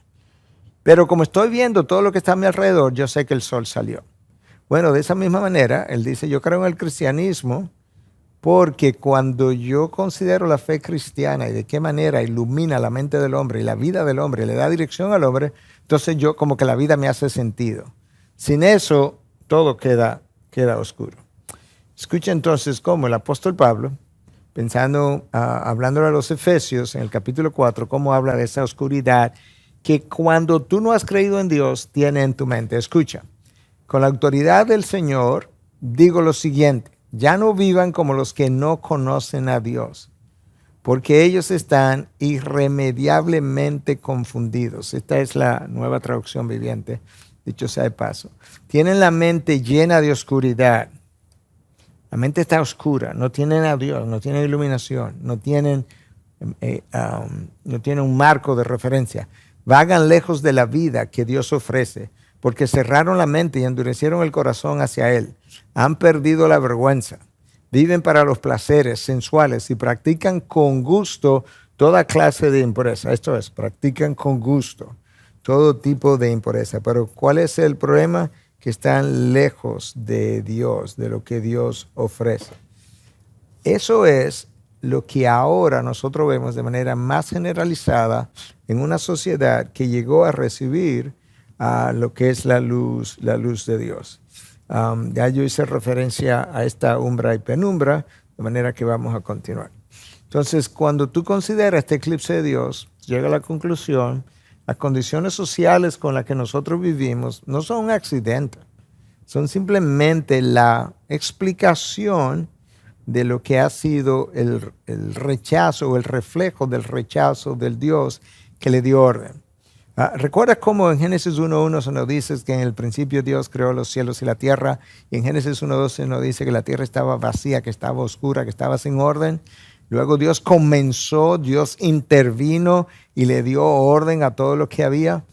Pero como estoy viendo todo lo que está a mi alrededor, yo sé que el sol salió. Bueno, de esa misma manera, él dice, yo creo en el cristianismo porque cuando yo considero la fe cristiana y de qué manera ilumina la mente del hombre y la vida del hombre, le da dirección al hombre, entonces yo como que la vida me hace sentido. Sin eso, todo queda oscuro. Escucha entonces cómo el apóstol Pablo, hablándole a los Efesios en el capítulo 4, cómo habla de esa oscuridad que cuando tú no has creído en Dios, tiene en tu mente. Escucha, con la autoridad del Señor digo lo siguiente, ya no vivan como los que no conocen a Dios, porque ellos están irremediablemente confundidos. Esta es la Nueva Traducción Viviente, dicho sea de paso. Tienen la mente llena de oscuridad. La mente está oscura, no tienen a Dios, no tienen iluminación, no tienen un marco de referencia. Vagan lejos de la vida que Dios ofrece, porque cerraron la mente y endurecieron el corazón hacia Él. Han perdido la vergüenza. Viven para los placeres sensuales y practican con gusto toda clase de impureza. Esto es, practican con gusto todo tipo de impureza. Pero ¿cuál es el problema? Que están lejos de Dios, de lo que Dios ofrece. Eso es lo que ahora nosotros vemos de manera más generalizada en una sociedad que llegó a recibir lo que es la luz de Dios. Ya yo hice referencia a esta umbra y penumbra, de manera que vamos a continuar. Entonces, cuando tú consideras este eclipse de Dios, llega a la conclusión, las condiciones sociales con las que nosotros vivimos no son un accidente, son simplemente la explicación de lo que ha sido el rechazo o el reflejo del rechazo del Dios que le dio orden. ¿Recuerdas cómo en Génesis 1.1 se nos dice que en el principio Dios creó los cielos y la tierra? Y en Génesis 1.2 se nos dice que la tierra estaba vacía, que estaba oscura, que estaba sin orden. Luego Dios intervino y le dio orden a todo lo que había.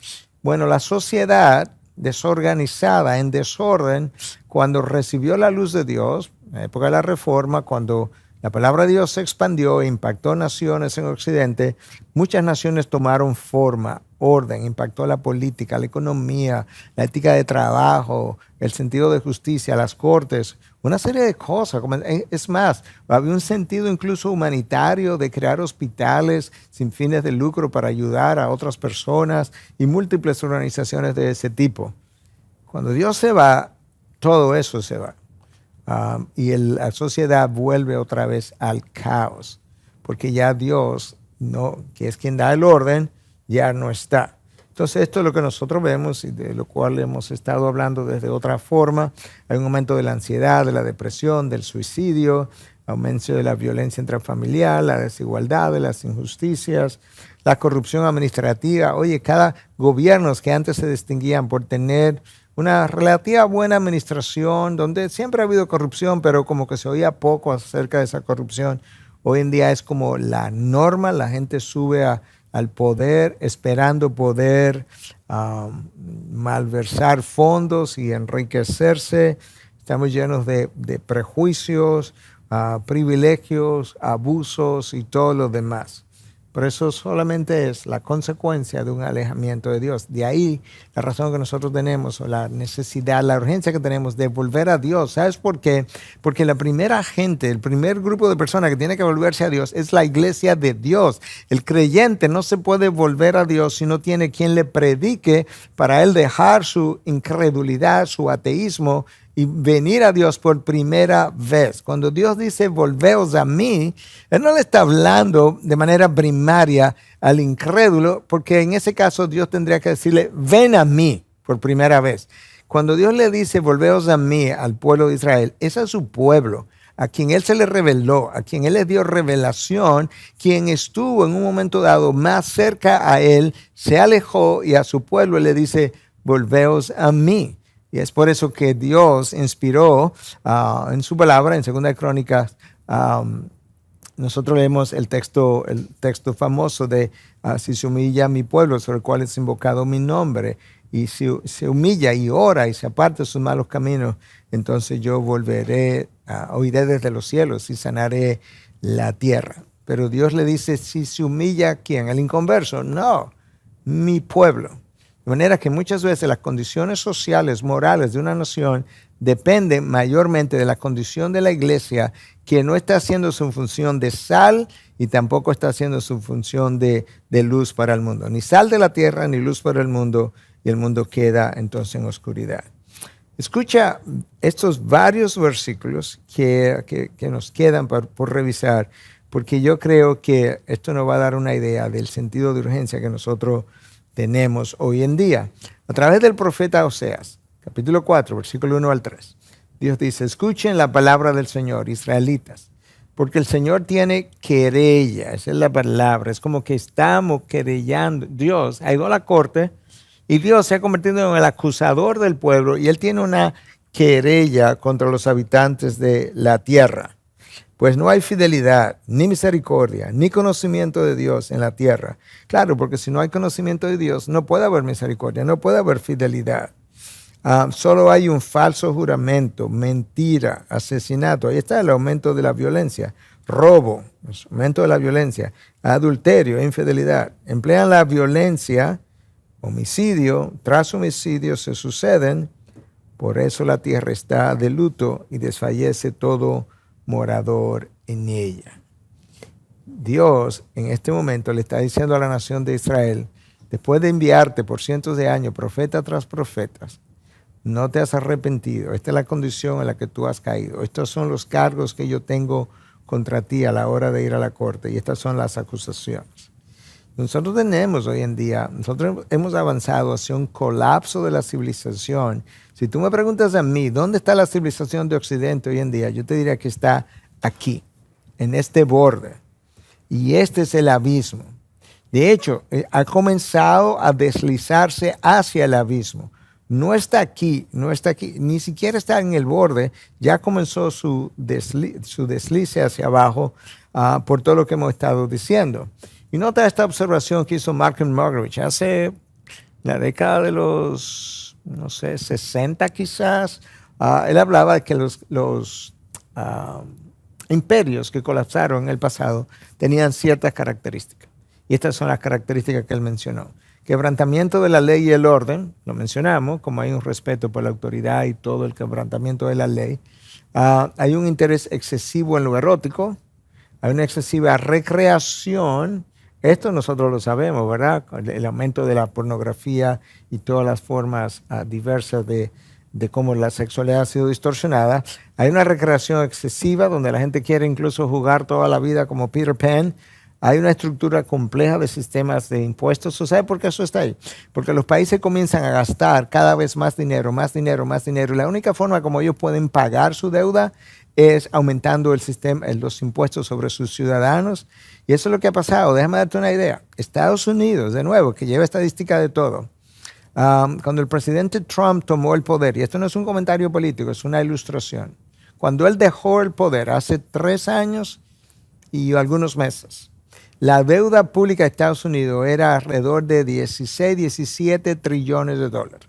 Bueno, la sociedad desorganizada, en desorden, cuando recibió la luz de Dios, en la época de la Reforma, cuando la palabra de Dios se expandió e impactó naciones en Occidente, muchas naciones tomaron forma, orden, impactó la política, la economía, la ética de trabajo, el sentido de justicia, las cortes, una serie de cosas. Es más, había un sentido incluso humanitario de crear hospitales sin fines de lucro para ayudar a otras personas y múltiples organizaciones de ese tipo. Cuando Dios se va, todo eso se va. Y la sociedad vuelve otra vez al caos, porque ya Dios, que es quien da el orden, ya no está. Entonces esto es lo que nosotros vemos y de lo cual hemos estado hablando desde otra forma. Hay un aumento de la ansiedad, de la depresión, del suicidio, aumento de la violencia intrafamiliar, la desigualdad, de las injusticias, la corrupción administrativa. Oye, cada gobierno que antes se distinguían por tener una relativa buena administración, donde siempre ha habido corrupción, pero como que se oía poco acerca de esa corrupción. Hoy en día es como la norma, la gente sube al poder esperando poder malversar fondos y enriquecerse. Estamos llenos de prejuicios, privilegios, abusos y todo lo demás. Pero eso solamente es la consecuencia de un alejamiento de Dios. De ahí la razón que nosotros tenemos, o la necesidad, la urgencia que tenemos de volver a Dios. ¿Sabes por qué? Porque la primera gente, el primer grupo de personas que tiene que volverse a Dios es la iglesia de Dios. El creyente no se puede volver a Dios si no tiene quien le predique para él dejar su incredulidad, su ateísmo, y venir a Dios por primera vez. Cuando Dios dice, volveos a mí, Él no le está hablando de manera primaria al incrédulo, porque en ese caso Dios tendría que decirle, ven a mí por primera vez. Cuando Dios le dice, volveos a mí, al pueblo de Israel, es a su pueblo, a quien Él se le reveló, a quien Él le dio revelación, quien estuvo en un momento dado más cerca a Él, se alejó y a su pueblo le dice, volveos a mí. Y es por eso que Dios inspiró en su palabra, en 2 Crónicas, nosotros leemos el texto famoso de si se humilla mi pueblo, sobre el cual es invocado mi nombre, y si se humilla y ora y se aparta de sus malos caminos, entonces yo volveré, oiré desde los cielos y sanaré la tierra. Pero Dios le dice, si se humilla, ¿quién? ¿El inconverso? No, mi pueblo. De manera que muchas veces las condiciones sociales, morales de una nación dependen mayormente de la condición de la iglesia, que no está haciendo su función de sal y tampoco está haciendo su función de luz para el mundo. Ni sal de la tierra, ni luz para el mundo, y el mundo queda entonces en oscuridad. Escucha estos varios versículos que nos quedan por revisar, porque yo creo que esto nos va a dar una idea del sentido de urgencia que nosotros tenemos hoy en día. A través del profeta Oseas, capítulo 4, versículo 1 al 3, Dios dice, escuchen la palabra del Señor, israelitas, porque el Señor tiene querella, esa es la palabra, es como que estamos querellando. Dios ha ido a la corte y Dios se ha convertido en el acusador del pueblo y Él tiene una querella contra los habitantes de la tierra. Pues no hay fidelidad, ni misericordia, ni conocimiento de Dios en la tierra. Claro, porque si no hay conocimiento de Dios, no puede haber misericordia, no puede haber fidelidad. Solo hay un falso juramento, mentira, asesinato. Ahí está el aumento de la violencia. Robo, aumento de la violencia. Adulterio, infidelidad. Emplean la violencia, homicidio, tras homicidio se suceden. Por eso la tierra está de luto y desfallece todo morador en ella. Dios en este momento le está diciendo a la nación de Israel, después de enviarte por cientos de años, profeta tras profetas, no te has arrepentido. Esta es la condición en la que tú has caído. Estos son los cargos que yo tengo contra ti a la hora de ir a la corte y estas son las acusaciones. Nosotros tenemos hoy en día, nosotros hemos avanzado hacia un colapso de la civilización. Si tú me preguntas a mí, ¿dónde está la civilización de Occidente hoy en día? Yo te diría que está aquí, en este borde. Y este es el abismo. De hecho, ha comenzado a deslizarse hacia el abismo. No está aquí, ni siquiera está en el borde, ya comenzó su deslice hacia abajo por todo lo que hemos estado diciendo. Y nota esta observación que hizo Malcolm Muggeridge hace la década de los, 60 quizás. Él hablaba de que los imperios que colapsaron en el pasado tenían ciertas características. Y estas son las características que él mencionó. Quebrantamiento de la ley y el orden, lo mencionamos, como hay un respeto por la autoridad y todo el quebrantamiento de la ley. Hay un interés excesivo en lo erótico, hay una excesiva recreación. Esto nosotros lo sabemos, ¿verdad? El aumento de la pornografía y todas las formas diversas de cómo la sexualidad ha sido distorsionada. Hay una recreación excesiva donde la gente quiere incluso jugar toda la vida como Peter Pan. Hay una estructura compleja de sistemas de impuestos. ¿Sabe por qué eso está ahí? Porque los países comienzan a gastar cada vez más dinero, más dinero, más dinero. Y la única forma como ellos pueden pagar su deuda es aumentando el sistema, los impuestos sobre sus ciudadanos. Y eso es lo que ha pasado. Déjame darte una idea. Estados Unidos, de nuevo, que lleva estadística de todo. Cuando el presidente Trump tomó el poder, y esto no es un comentario político, es una ilustración. Cuando él dejó el poder hace 3 años y algunos meses, la deuda pública de Estados Unidos era alrededor de 16, 17 trillones de dólares.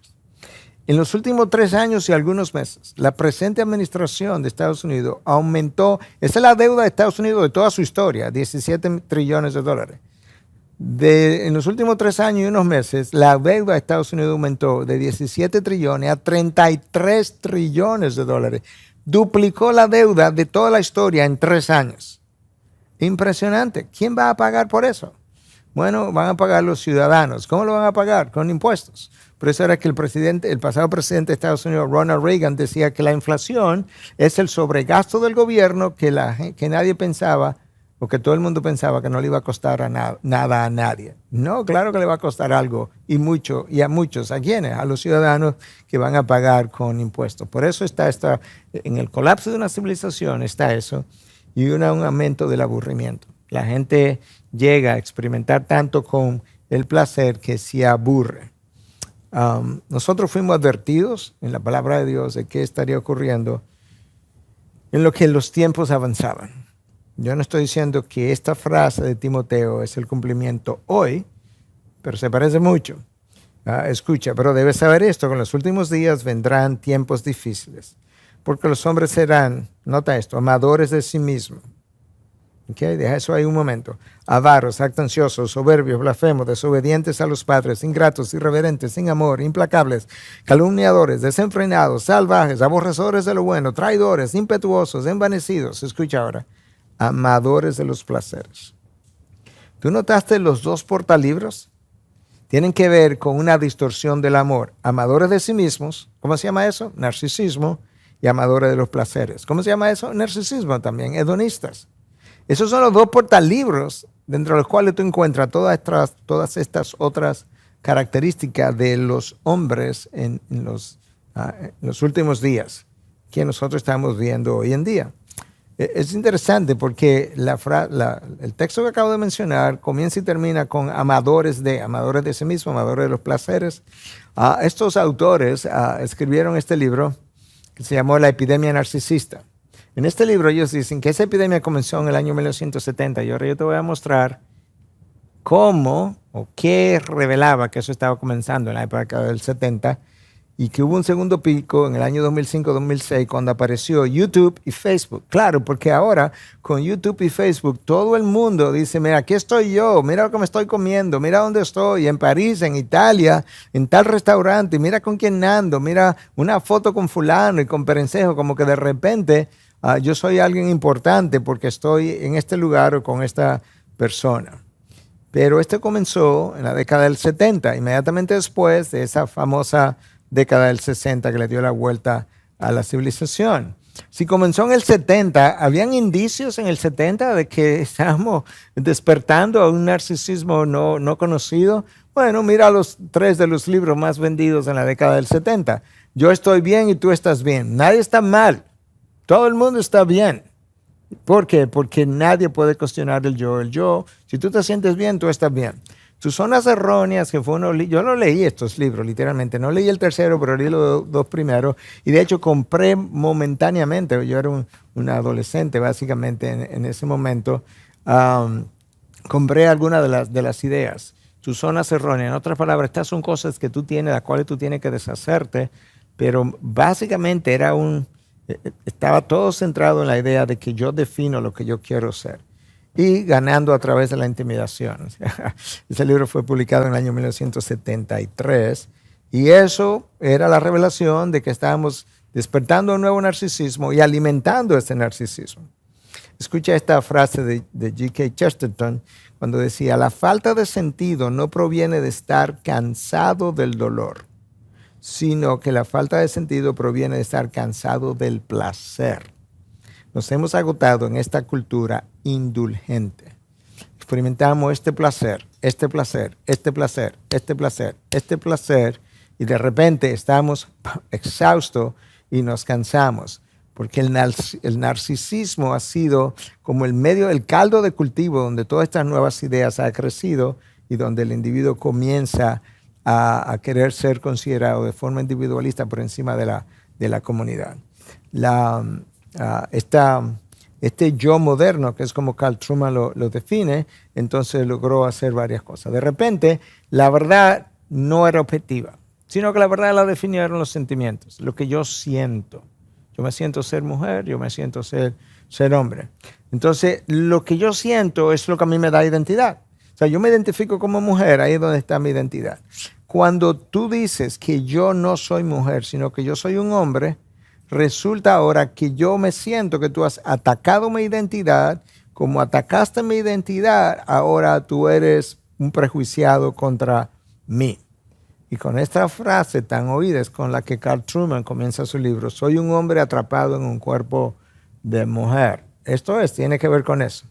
En los últimos 3 años y algunos meses, la presente administración de Estados Unidos aumentó, esa es la deuda de Estados Unidos de toda su historia, 17 trillones de dólares. En los últimos 3 años y unos meses, la deuda de Estados Unidos aumentó de 17 trillones a 33 trillones de dólares. Duplicó la deuda de toda la historia en 3 años. Impresionante. ¿Quién va a pagar por eso? Bueno, van a pagar los ciudadanos. ¿Cómo lo van a pagar? Con impuestos. Por eso era que el pasado presidente de Estados Unidos, Ronald Reagan, decía que la inflación es el sobregasto del gobierno que nadie pensaba, o que todo el mundo pensaba que no le iba a costar nada a nadie. No, claro que le va a costar algo, y mucho, y a muchos. ¿A quiénes? A los ciudadanos que van a pagar con impuestos. Por eso está en el colapso de una civilización está eso, y un aumento del aburrimiento. La gente llega a experimentar tanto con el placer que se aburre. Nosotros fuimos advertidos en la palabra de Dios de qué estaría ocurriendo en lo que los tiempos avanzaban. Yo no estoy diciendo que esta frase de Timoteo es el cumplimiento hoy, pero se parece mucho. Escucha, pero debes saber esto, que en los últimos días vendrán tiempos difíciles, porque los hombres serán, nota esto, amadores de sí mismos. Okay, deja eso ahí un momento. Avaros, jactanciosos, soberbios, blasfemos, desobedientes a los padres, ingratos, irreverentes, sin amor, implacables, calumniadores, desenfrenados, salvajes, aborrecedores de lo bueno, traidores, impetuosos, envanecidos. Escucha ahora. Amadores de los placeres. ¿Tú notaste los 2 portalibros? Tienen que ver con una distorsión del amor. Amadores de sí mismos. ¿Cómo se llama eso? Narcisismo. Y amadores de los placeres. ¿Cómo se llama eso? Narcisismo también. Hedonistas. Esos son los 2 portalibros dentro de los cuales tú encuentras todas estas otras características de los hombres en los últimos días que nosotros estamos viendo hoy en día. Es interesante porque el texto que acabo de mencionar comienza y termina con amadores de sí mismos, amadores de los placeres. Estos autores escribieron este libro que se llamó La epidemia narcisista. En este libro ellos dicen que esa epidemia comenzó en el año 1970 y ahora yo te voy a mostrar cómo o qué revelaba que eso estaba comenzando en la época del 70 y que hubo un segundo pico en el año 2005-2006 cuando apareció YouTube y Facebook. Claro, porque ahora con YouTube y Facebook todo el mundo dice, mira, aquí estoy yo, mira lo que me estoy comiendo, mira dónde estoy, en París, en Italia, en tal restaurante, mira con quién ando, mira una foto con fulano y con perencejo, como que de repente yo soy alguien importante porque estoy en este lugar o con esta persona. Pero esto comenzó en la década del 70, inmediatamente después de esa famosa década del 60 que le dio la vuelta a la civilización. Si comenzó en el 70, ¿habían indicios en el 70 de que estábamos despertando a un narcisismo no conocido? Bueno, mira los 3 de los libros más vendidos en la década del 70. Yo estoy bien y tú estás bien. Nadie está mal. Todo el mundo está bien. ¿Por qué? Porque nadie puede cuestionar el yo. El yo, si tú te sientes bien, tú estás bien. Tus zonas erróneas, que fue yo no leí estos libros, literalmente. No leí el tercero, pero leí los 2 primeros. Y de hecho compré momentáneamente, yo era un adolescente básicamente en ese momento, compré algunas de las ideas. Tus zonas erróneas, en otras palabras, estas son cosas que tú tienes, las cuales tú tienes que deshacerte, pero básicamente estaba todo centrado en la idea de que yo defino lo que yo quiero ser. Y ganando a través de la intimidación. Ese libro fue publicado en el año 1973 y eso era la revelación de que estábamos despertando un nuevo narcisismo y alimentando este narcisismo. Escucha esta frase de G.K. Chesterton cuando decía, la falta de sentido no proviene de estar cansado del dolor, sino que la falta de sentido proviene de estar cansado del placer. Nos hemos agotado en esta cultura indulgente. Experimentamos este placer, este placer, este placer, este placer, este placer, y de repente estamos exhaustos y nos cansamos, porque el narcisismo ha sido como el caldo de cultivo donde todas estas nuevas ideas han crecido y donde el individuo comienza a querer ser considerado de forma individualista por encima de la comunidad. Este yo moderno, que es como Carl Truman lo define, entonces logró hacer varias cosas. De repente, la verdad no era objetiva, sino que la verdad la definieron los sentimientos, lo que yo siento. Yo me siento ser mujer, yo me siento ser hombre. Entonces, lo que yo siento es lo que a mí me da identidad. O sea, yo me identifico como mujer, ahí es donde está mi identidad. Cuando tú dices que yo no soy mujer, sino que yo soy un hombre, resulta ahora que yo me siento que tú has atacado mi identidad, como atacaste mi identidad, ahora tú eres un prejuiciado contra mí. Y con esta frase tan oída es con la que Carl Truman comienza su libro, soy un hombre atrapado en un cuerpo de mujer. Tiene que ver con eso.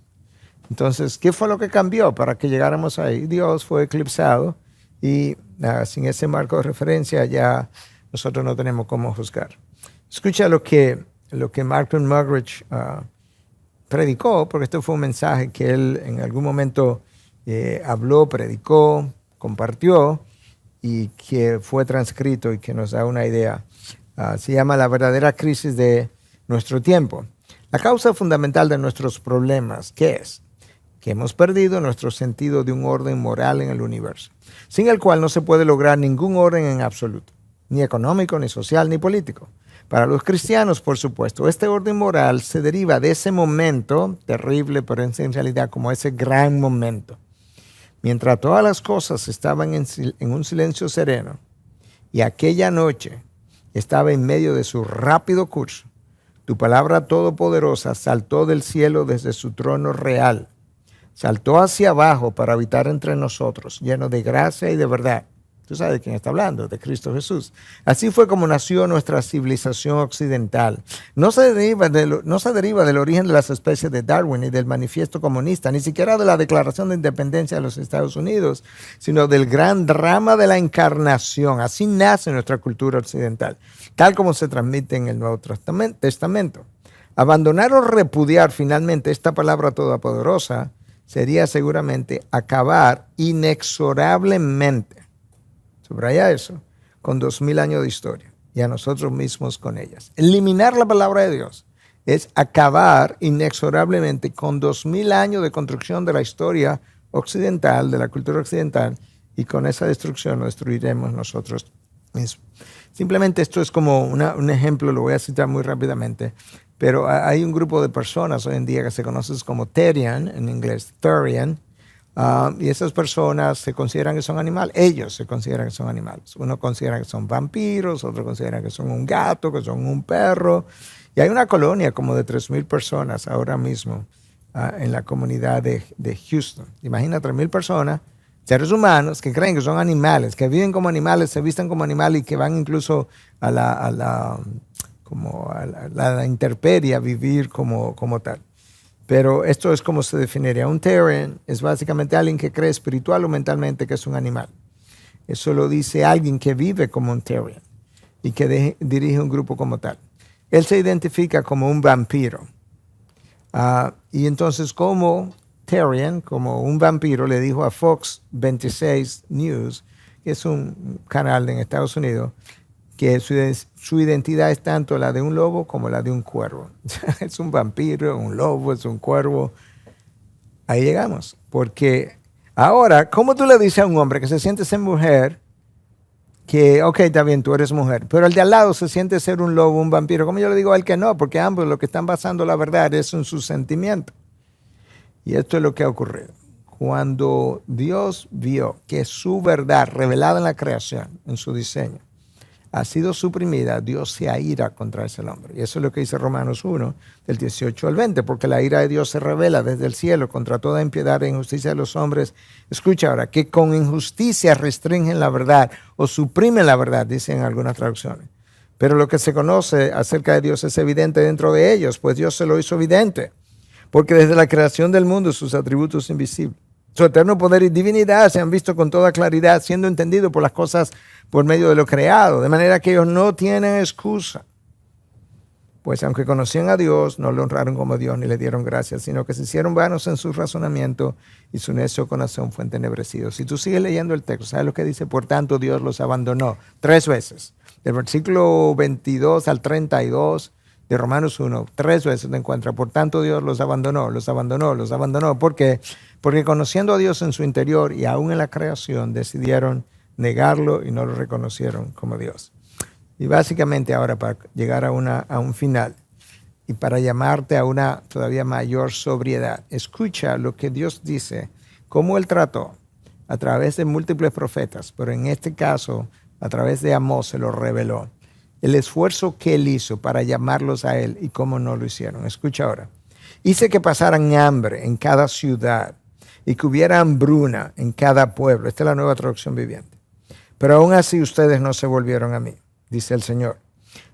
Entonces, ¿qué fue lo que cambió para que llegáramos ahí? Dios fue eclipsado y sin ese marco de referencia ya nosotros no tenemos cómo juzgar. Escucha lo que Malcolm Muggeridge predicó, porque esto fue un mensaje que él en algún momento habló, predicó, compartió y que fue transcrito y que nos da una idea. Se llama La verdadera crisis de nuestro tiempo. La causa fundamental de nuestros problemas, ¿qué es? Que hemos perdido nuestro sentido de un orden moral en el universo, sin el cual no se puede lograr ningún orden en absoluto, ni económico, ni social, ni político. Para los cristianos, por supuesto, este orden moral se deriva de ese momento terrible, pero en realidad como ese gran momento. Mientras todas las cosas estaban en un silencio sereno y aquella noche estaba en medio de su rápido curso, tu palabra todopoderosa saltó del cielo desde su trono real, saltó hacia abajo para habitar entre nosotros, lleno de gracia y de verdad. Tú sabes de quién está hablando, de Cristo Jesús. Así fue como nació nuestra civilización occidental. No se deriva del origen de las especies de Darwin ni del manifiesto comunista, ni siquiera de la Declaración de Independencia de los Estados Unidos, sino del gran drama de la encarnación. Así nace nuestra cultura occidental, tal como se transmite en el Nuevo Testamento. Abandonar o repudiar finalmente esta palabra todopoderosa sería seguramente acabar inexorablemente, subraya eso, con 2000 años de historia y a nosotros mismos con ellas. Eliminar la palabra de Dios es acabar inexorablemente con 2000 años de construcción de la historia occidental, de la cultura occidental, y con esa destrucción lo destruiremos nosotros Es- Simplemente esto es como un ejemplo, lo voy a citar muy rápidamente, pero hay un grupo de personas hoy en día que se conoce como Therian, en inglés, Therian, y esas personas se consideran que son animales, ellos se consideran que son animales. Uno considera que son vampiros, otro considera que son un gato, que son un perro, y hay una colonia como de 3,000 personas ahora mismo en la comunidad de Houston. Imagina 3,000 personas, seres humanos que creen que son animales, que viven como animales, se visten como animales y que van incluso como a la intemperie a vivir como tal. Pero esto es como se definiría. Un Therian es básicamente alguien que cree espiritual o mentalmente que es un animal. Eso lo dice alguien que vive como un Therian y que dirige un grupo como tal. Él se identifica como un vampiro. Y entonces como Therian, como un vampiro, le dijo a Fox 26 News, que es un canal en Estados Unidos, que su identidad es tanto la de un lobo como la de un cuervo. Es un vampiro, un lobo, es un cuervo. Ahí llegamos. Porque ahora, ¿cómo tú le dices a un hombre que se siente ser mujer, que, ok, está bien, tú eres mujer, pero el de al lado se siente ser un lobo, un vampiro? ¿Cómo yo le digo a él que no? Porque ambos lo que están basando la verdad es en sus sentimientos. Y esto es lo que ha ocurrido. Cuando Dios vio que su verdad revelada en la creación, en su diseño, ha sido suprimida, Dios se aira contra ese hombre. Y eso es lo que dice Romanos 1, del 18 al 20, porque la ira de Dios se revela desde el cielo contra toda impiedad e injusticia de los hombres. Escucha ahora, que con injusticia restringen la verdad o suprimen la verdad, dicen algunas traducciones. Pero lo que se conoce acerca de Dios es evidente dentro de ellos, pues Dios se lo hizo evidente, porque desde la creación del mundo sus atributos invisibles, su eterno poder y divinidad se han visto con toda claridad, siendo entendido por las cosas por medio de lo creado, de manera que ellos no tienen excusa. Pues aunque conocían a Dios, no lo honraron como Dios ni le dieron gracias, sino que se hicieron vanos en su razonamiento y su necio corazón fue entenebrecido. Si tú sigues leyendo el texto, ¿sabes lo que dice? Por tanto, Dios los abandonó 3 veces. Del versículo 22 al 32 de Romanos 1, 3 veces te encuentras. Por tanto, Dios los abandonó, los abandonó, los abandonó. ¿Por qué? Porque conociendo a Dios en su interior y aún en la creación, decidieron negarlo y no lo reconocieron como Dios. Y básicamente ahora, para llegar a un final y para llamarte a una todavía mayor sobriedad, escucha lo que Dios dice, cómo Él trató a través de múltiples profetas, pero en este caso a través de Amós se lo reveló. El esfuerzo que Él hizo para llamarlos a Él y cómo no lo hicieron. Escucha ahora. Hice que pasaran hambre en cada ciudad y que hubiera hambruna en cada pueblo. Esta es la Nueva Traducción Viviente. Pero aún así ustedes no se volvieron a mí, dice el Señor.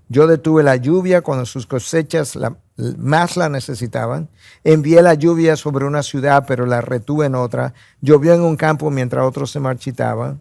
Yo detuve la lluvia cuando sus cosechas más la necesitaban. Envié la lluvia sobre una ciudad, pero la retuve en otra. Llovió en un campo mientras otros se marchitaban.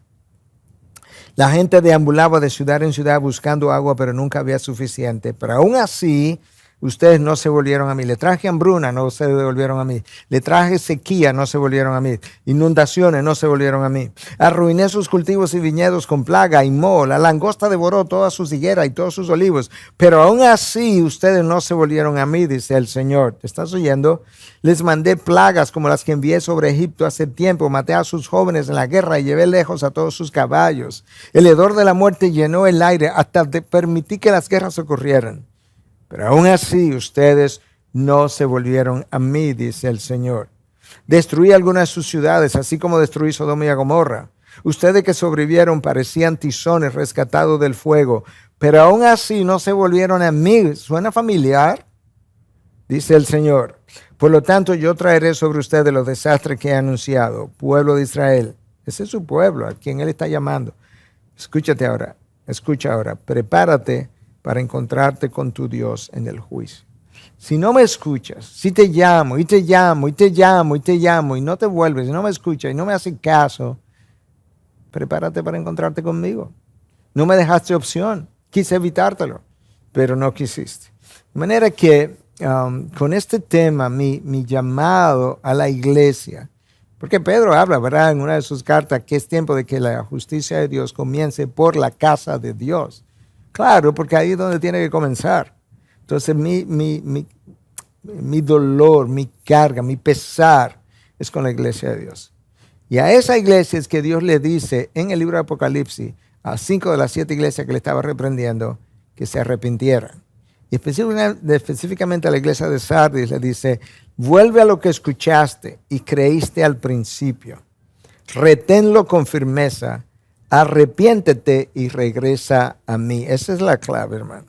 La gente deambulaba de ciudad en ciudad buscando agua, pero nunca había suficiente. Pero aún así, ustedes no se volvieron a mí. Le traje hambruna, no se volvieron a mí. Le traje sequía, no se volvieron a mí. Inundaciones, no se volvieron a mí. Arruiné sus cultivos y viñedos con plaga y moho. La langosta devoró todas sus higueras y todos sus olivos. Pero aún así, ustedes no se volvieron a mí, dice el Señor. ¿Te estás oyendo? Les mandé plagas como las que envié sobre Egipto hace tiempo. Maté a sus jóvenes en la guerra y llevé lejos a todos sus caballos. El hedor de la muerte llenó el aire hasta permití que las guerras ocurrieran. Pero aún así ustedes no se volvieron a mí, dice el Señor. Destruí algunas de sus ciudades, así como destruí Sodoma y Gomorra. Ustedes que sobrevivieron parecían tizones rescatados del fuego, pero aún así no se volvieron a mí. ¿Suena familiar? Dice el Señor. Por lo tanto, yo traeré sobre ustedes los desastres que he anunciado, pueblo de Israel. Ese es su pueblo, a quien Él está llamando. Escucha ahora, prepárate para encontrarte con tu Dios en el juicio. Si no me escuchas, si te llamo y te llamo y te llamo y te llamo y no te vuelves, y no me escuchas y no me haces caso, prepárate para encontrarte conmigo. No me dejaste opción, quise evitártelo, pero no quisiste. De manera que con este tema, mi llamado a la iglesia, porque Pedro habla, ¿verdad?, en una de sus cartas, que es tiempo de que la justicia de Dios comience por la casa de Dios. Claro, porque ahí es donde tiene que comenzar. Entonces mi dolor, mi carga, mi pesar es con la iglesia de Dios. Y a esa iglesia es que Dios le dice en el libro de Apocalipsis, a 5 de las 7 iglesias que le estaba reprendiendo que se arrepintieran. Y específicamente a la iglesia de Sardis le dice, vuelve a lo que escuchaste y creíste al principio. Reténlo con firmeza, arrepiéntete y regresa a mí. Esa es la clave, hermano.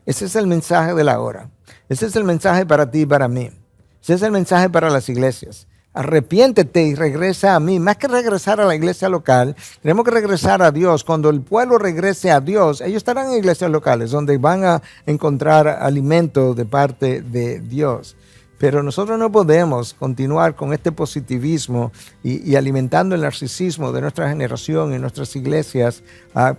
Ese es el mensaje de la hora. Ese es el mensaje para ti y para mí. Ese es el mensaje para las iglesias. Arrepiéntete y regresa a mí. Más que regresar a la iglesia local, tenemos que regresar a Dios. Cuando el pueblo regrese a Dios, ellos estarán en iglesias locales donde van a encontrar alimento de parte de Dios. Pero nosotros no podemos continuar con este positivismo y alimentando el narcisismo de nuestra generación y nuestras iglesias,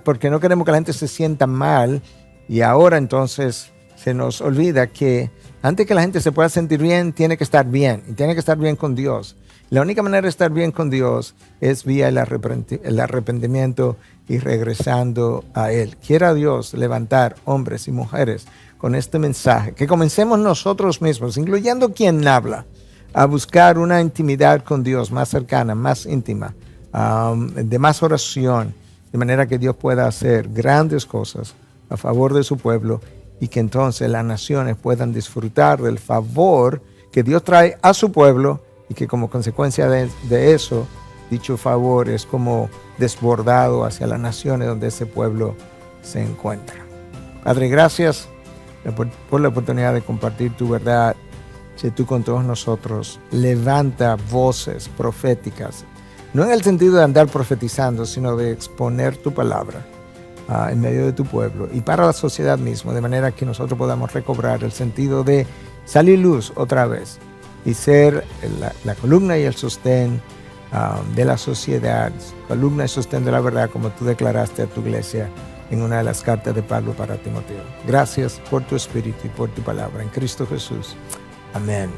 porque no queremos que la gente se sienta mal. Y ahora entonces se nos olvida que antes que la gente se pueda sentir bien, tiene que estar bien. Y tiene que estar bien con Dios. La única manera de estar bien con Dios es vía el arrepentimiento y regresando a Él. Quiera Dios levantar hombres y mujeres con este mensaje. Que comencemos nosotros mismos, incluyendo quien habla, a buscar una intimidad con Dios más cercana, más íntima, de más oración, de manera que Dios pueda hacer grandes cosas a favor de su pueblo y que entonces las naciones puedan disfrutar del favor que Dios trae a su pueblo y que como consecuencia de eso, dicho favor es como desbordado hacia las naciones donde ese pueblo se encuentra. Padre, gracias por la oportunidad de compartir tu verdad. Sé tú con todos nosotros. Levanta voces proféticas, no en el sentido de andar profetizando, sino de exponer tu palabra en medio de tu pueblo y para la sociedad misma, de manera que nosotros podamos recobrar el sentido de salir luz otra vez y ser la columna y el sostén de la sociedad, columna y sostén de la verdad, como tú declaraste a tu iglesia en una de las cartas de Pablo para Timoteo. Gracias por tu espíritu y por tu palabra. En Cristo Jesús. Amén.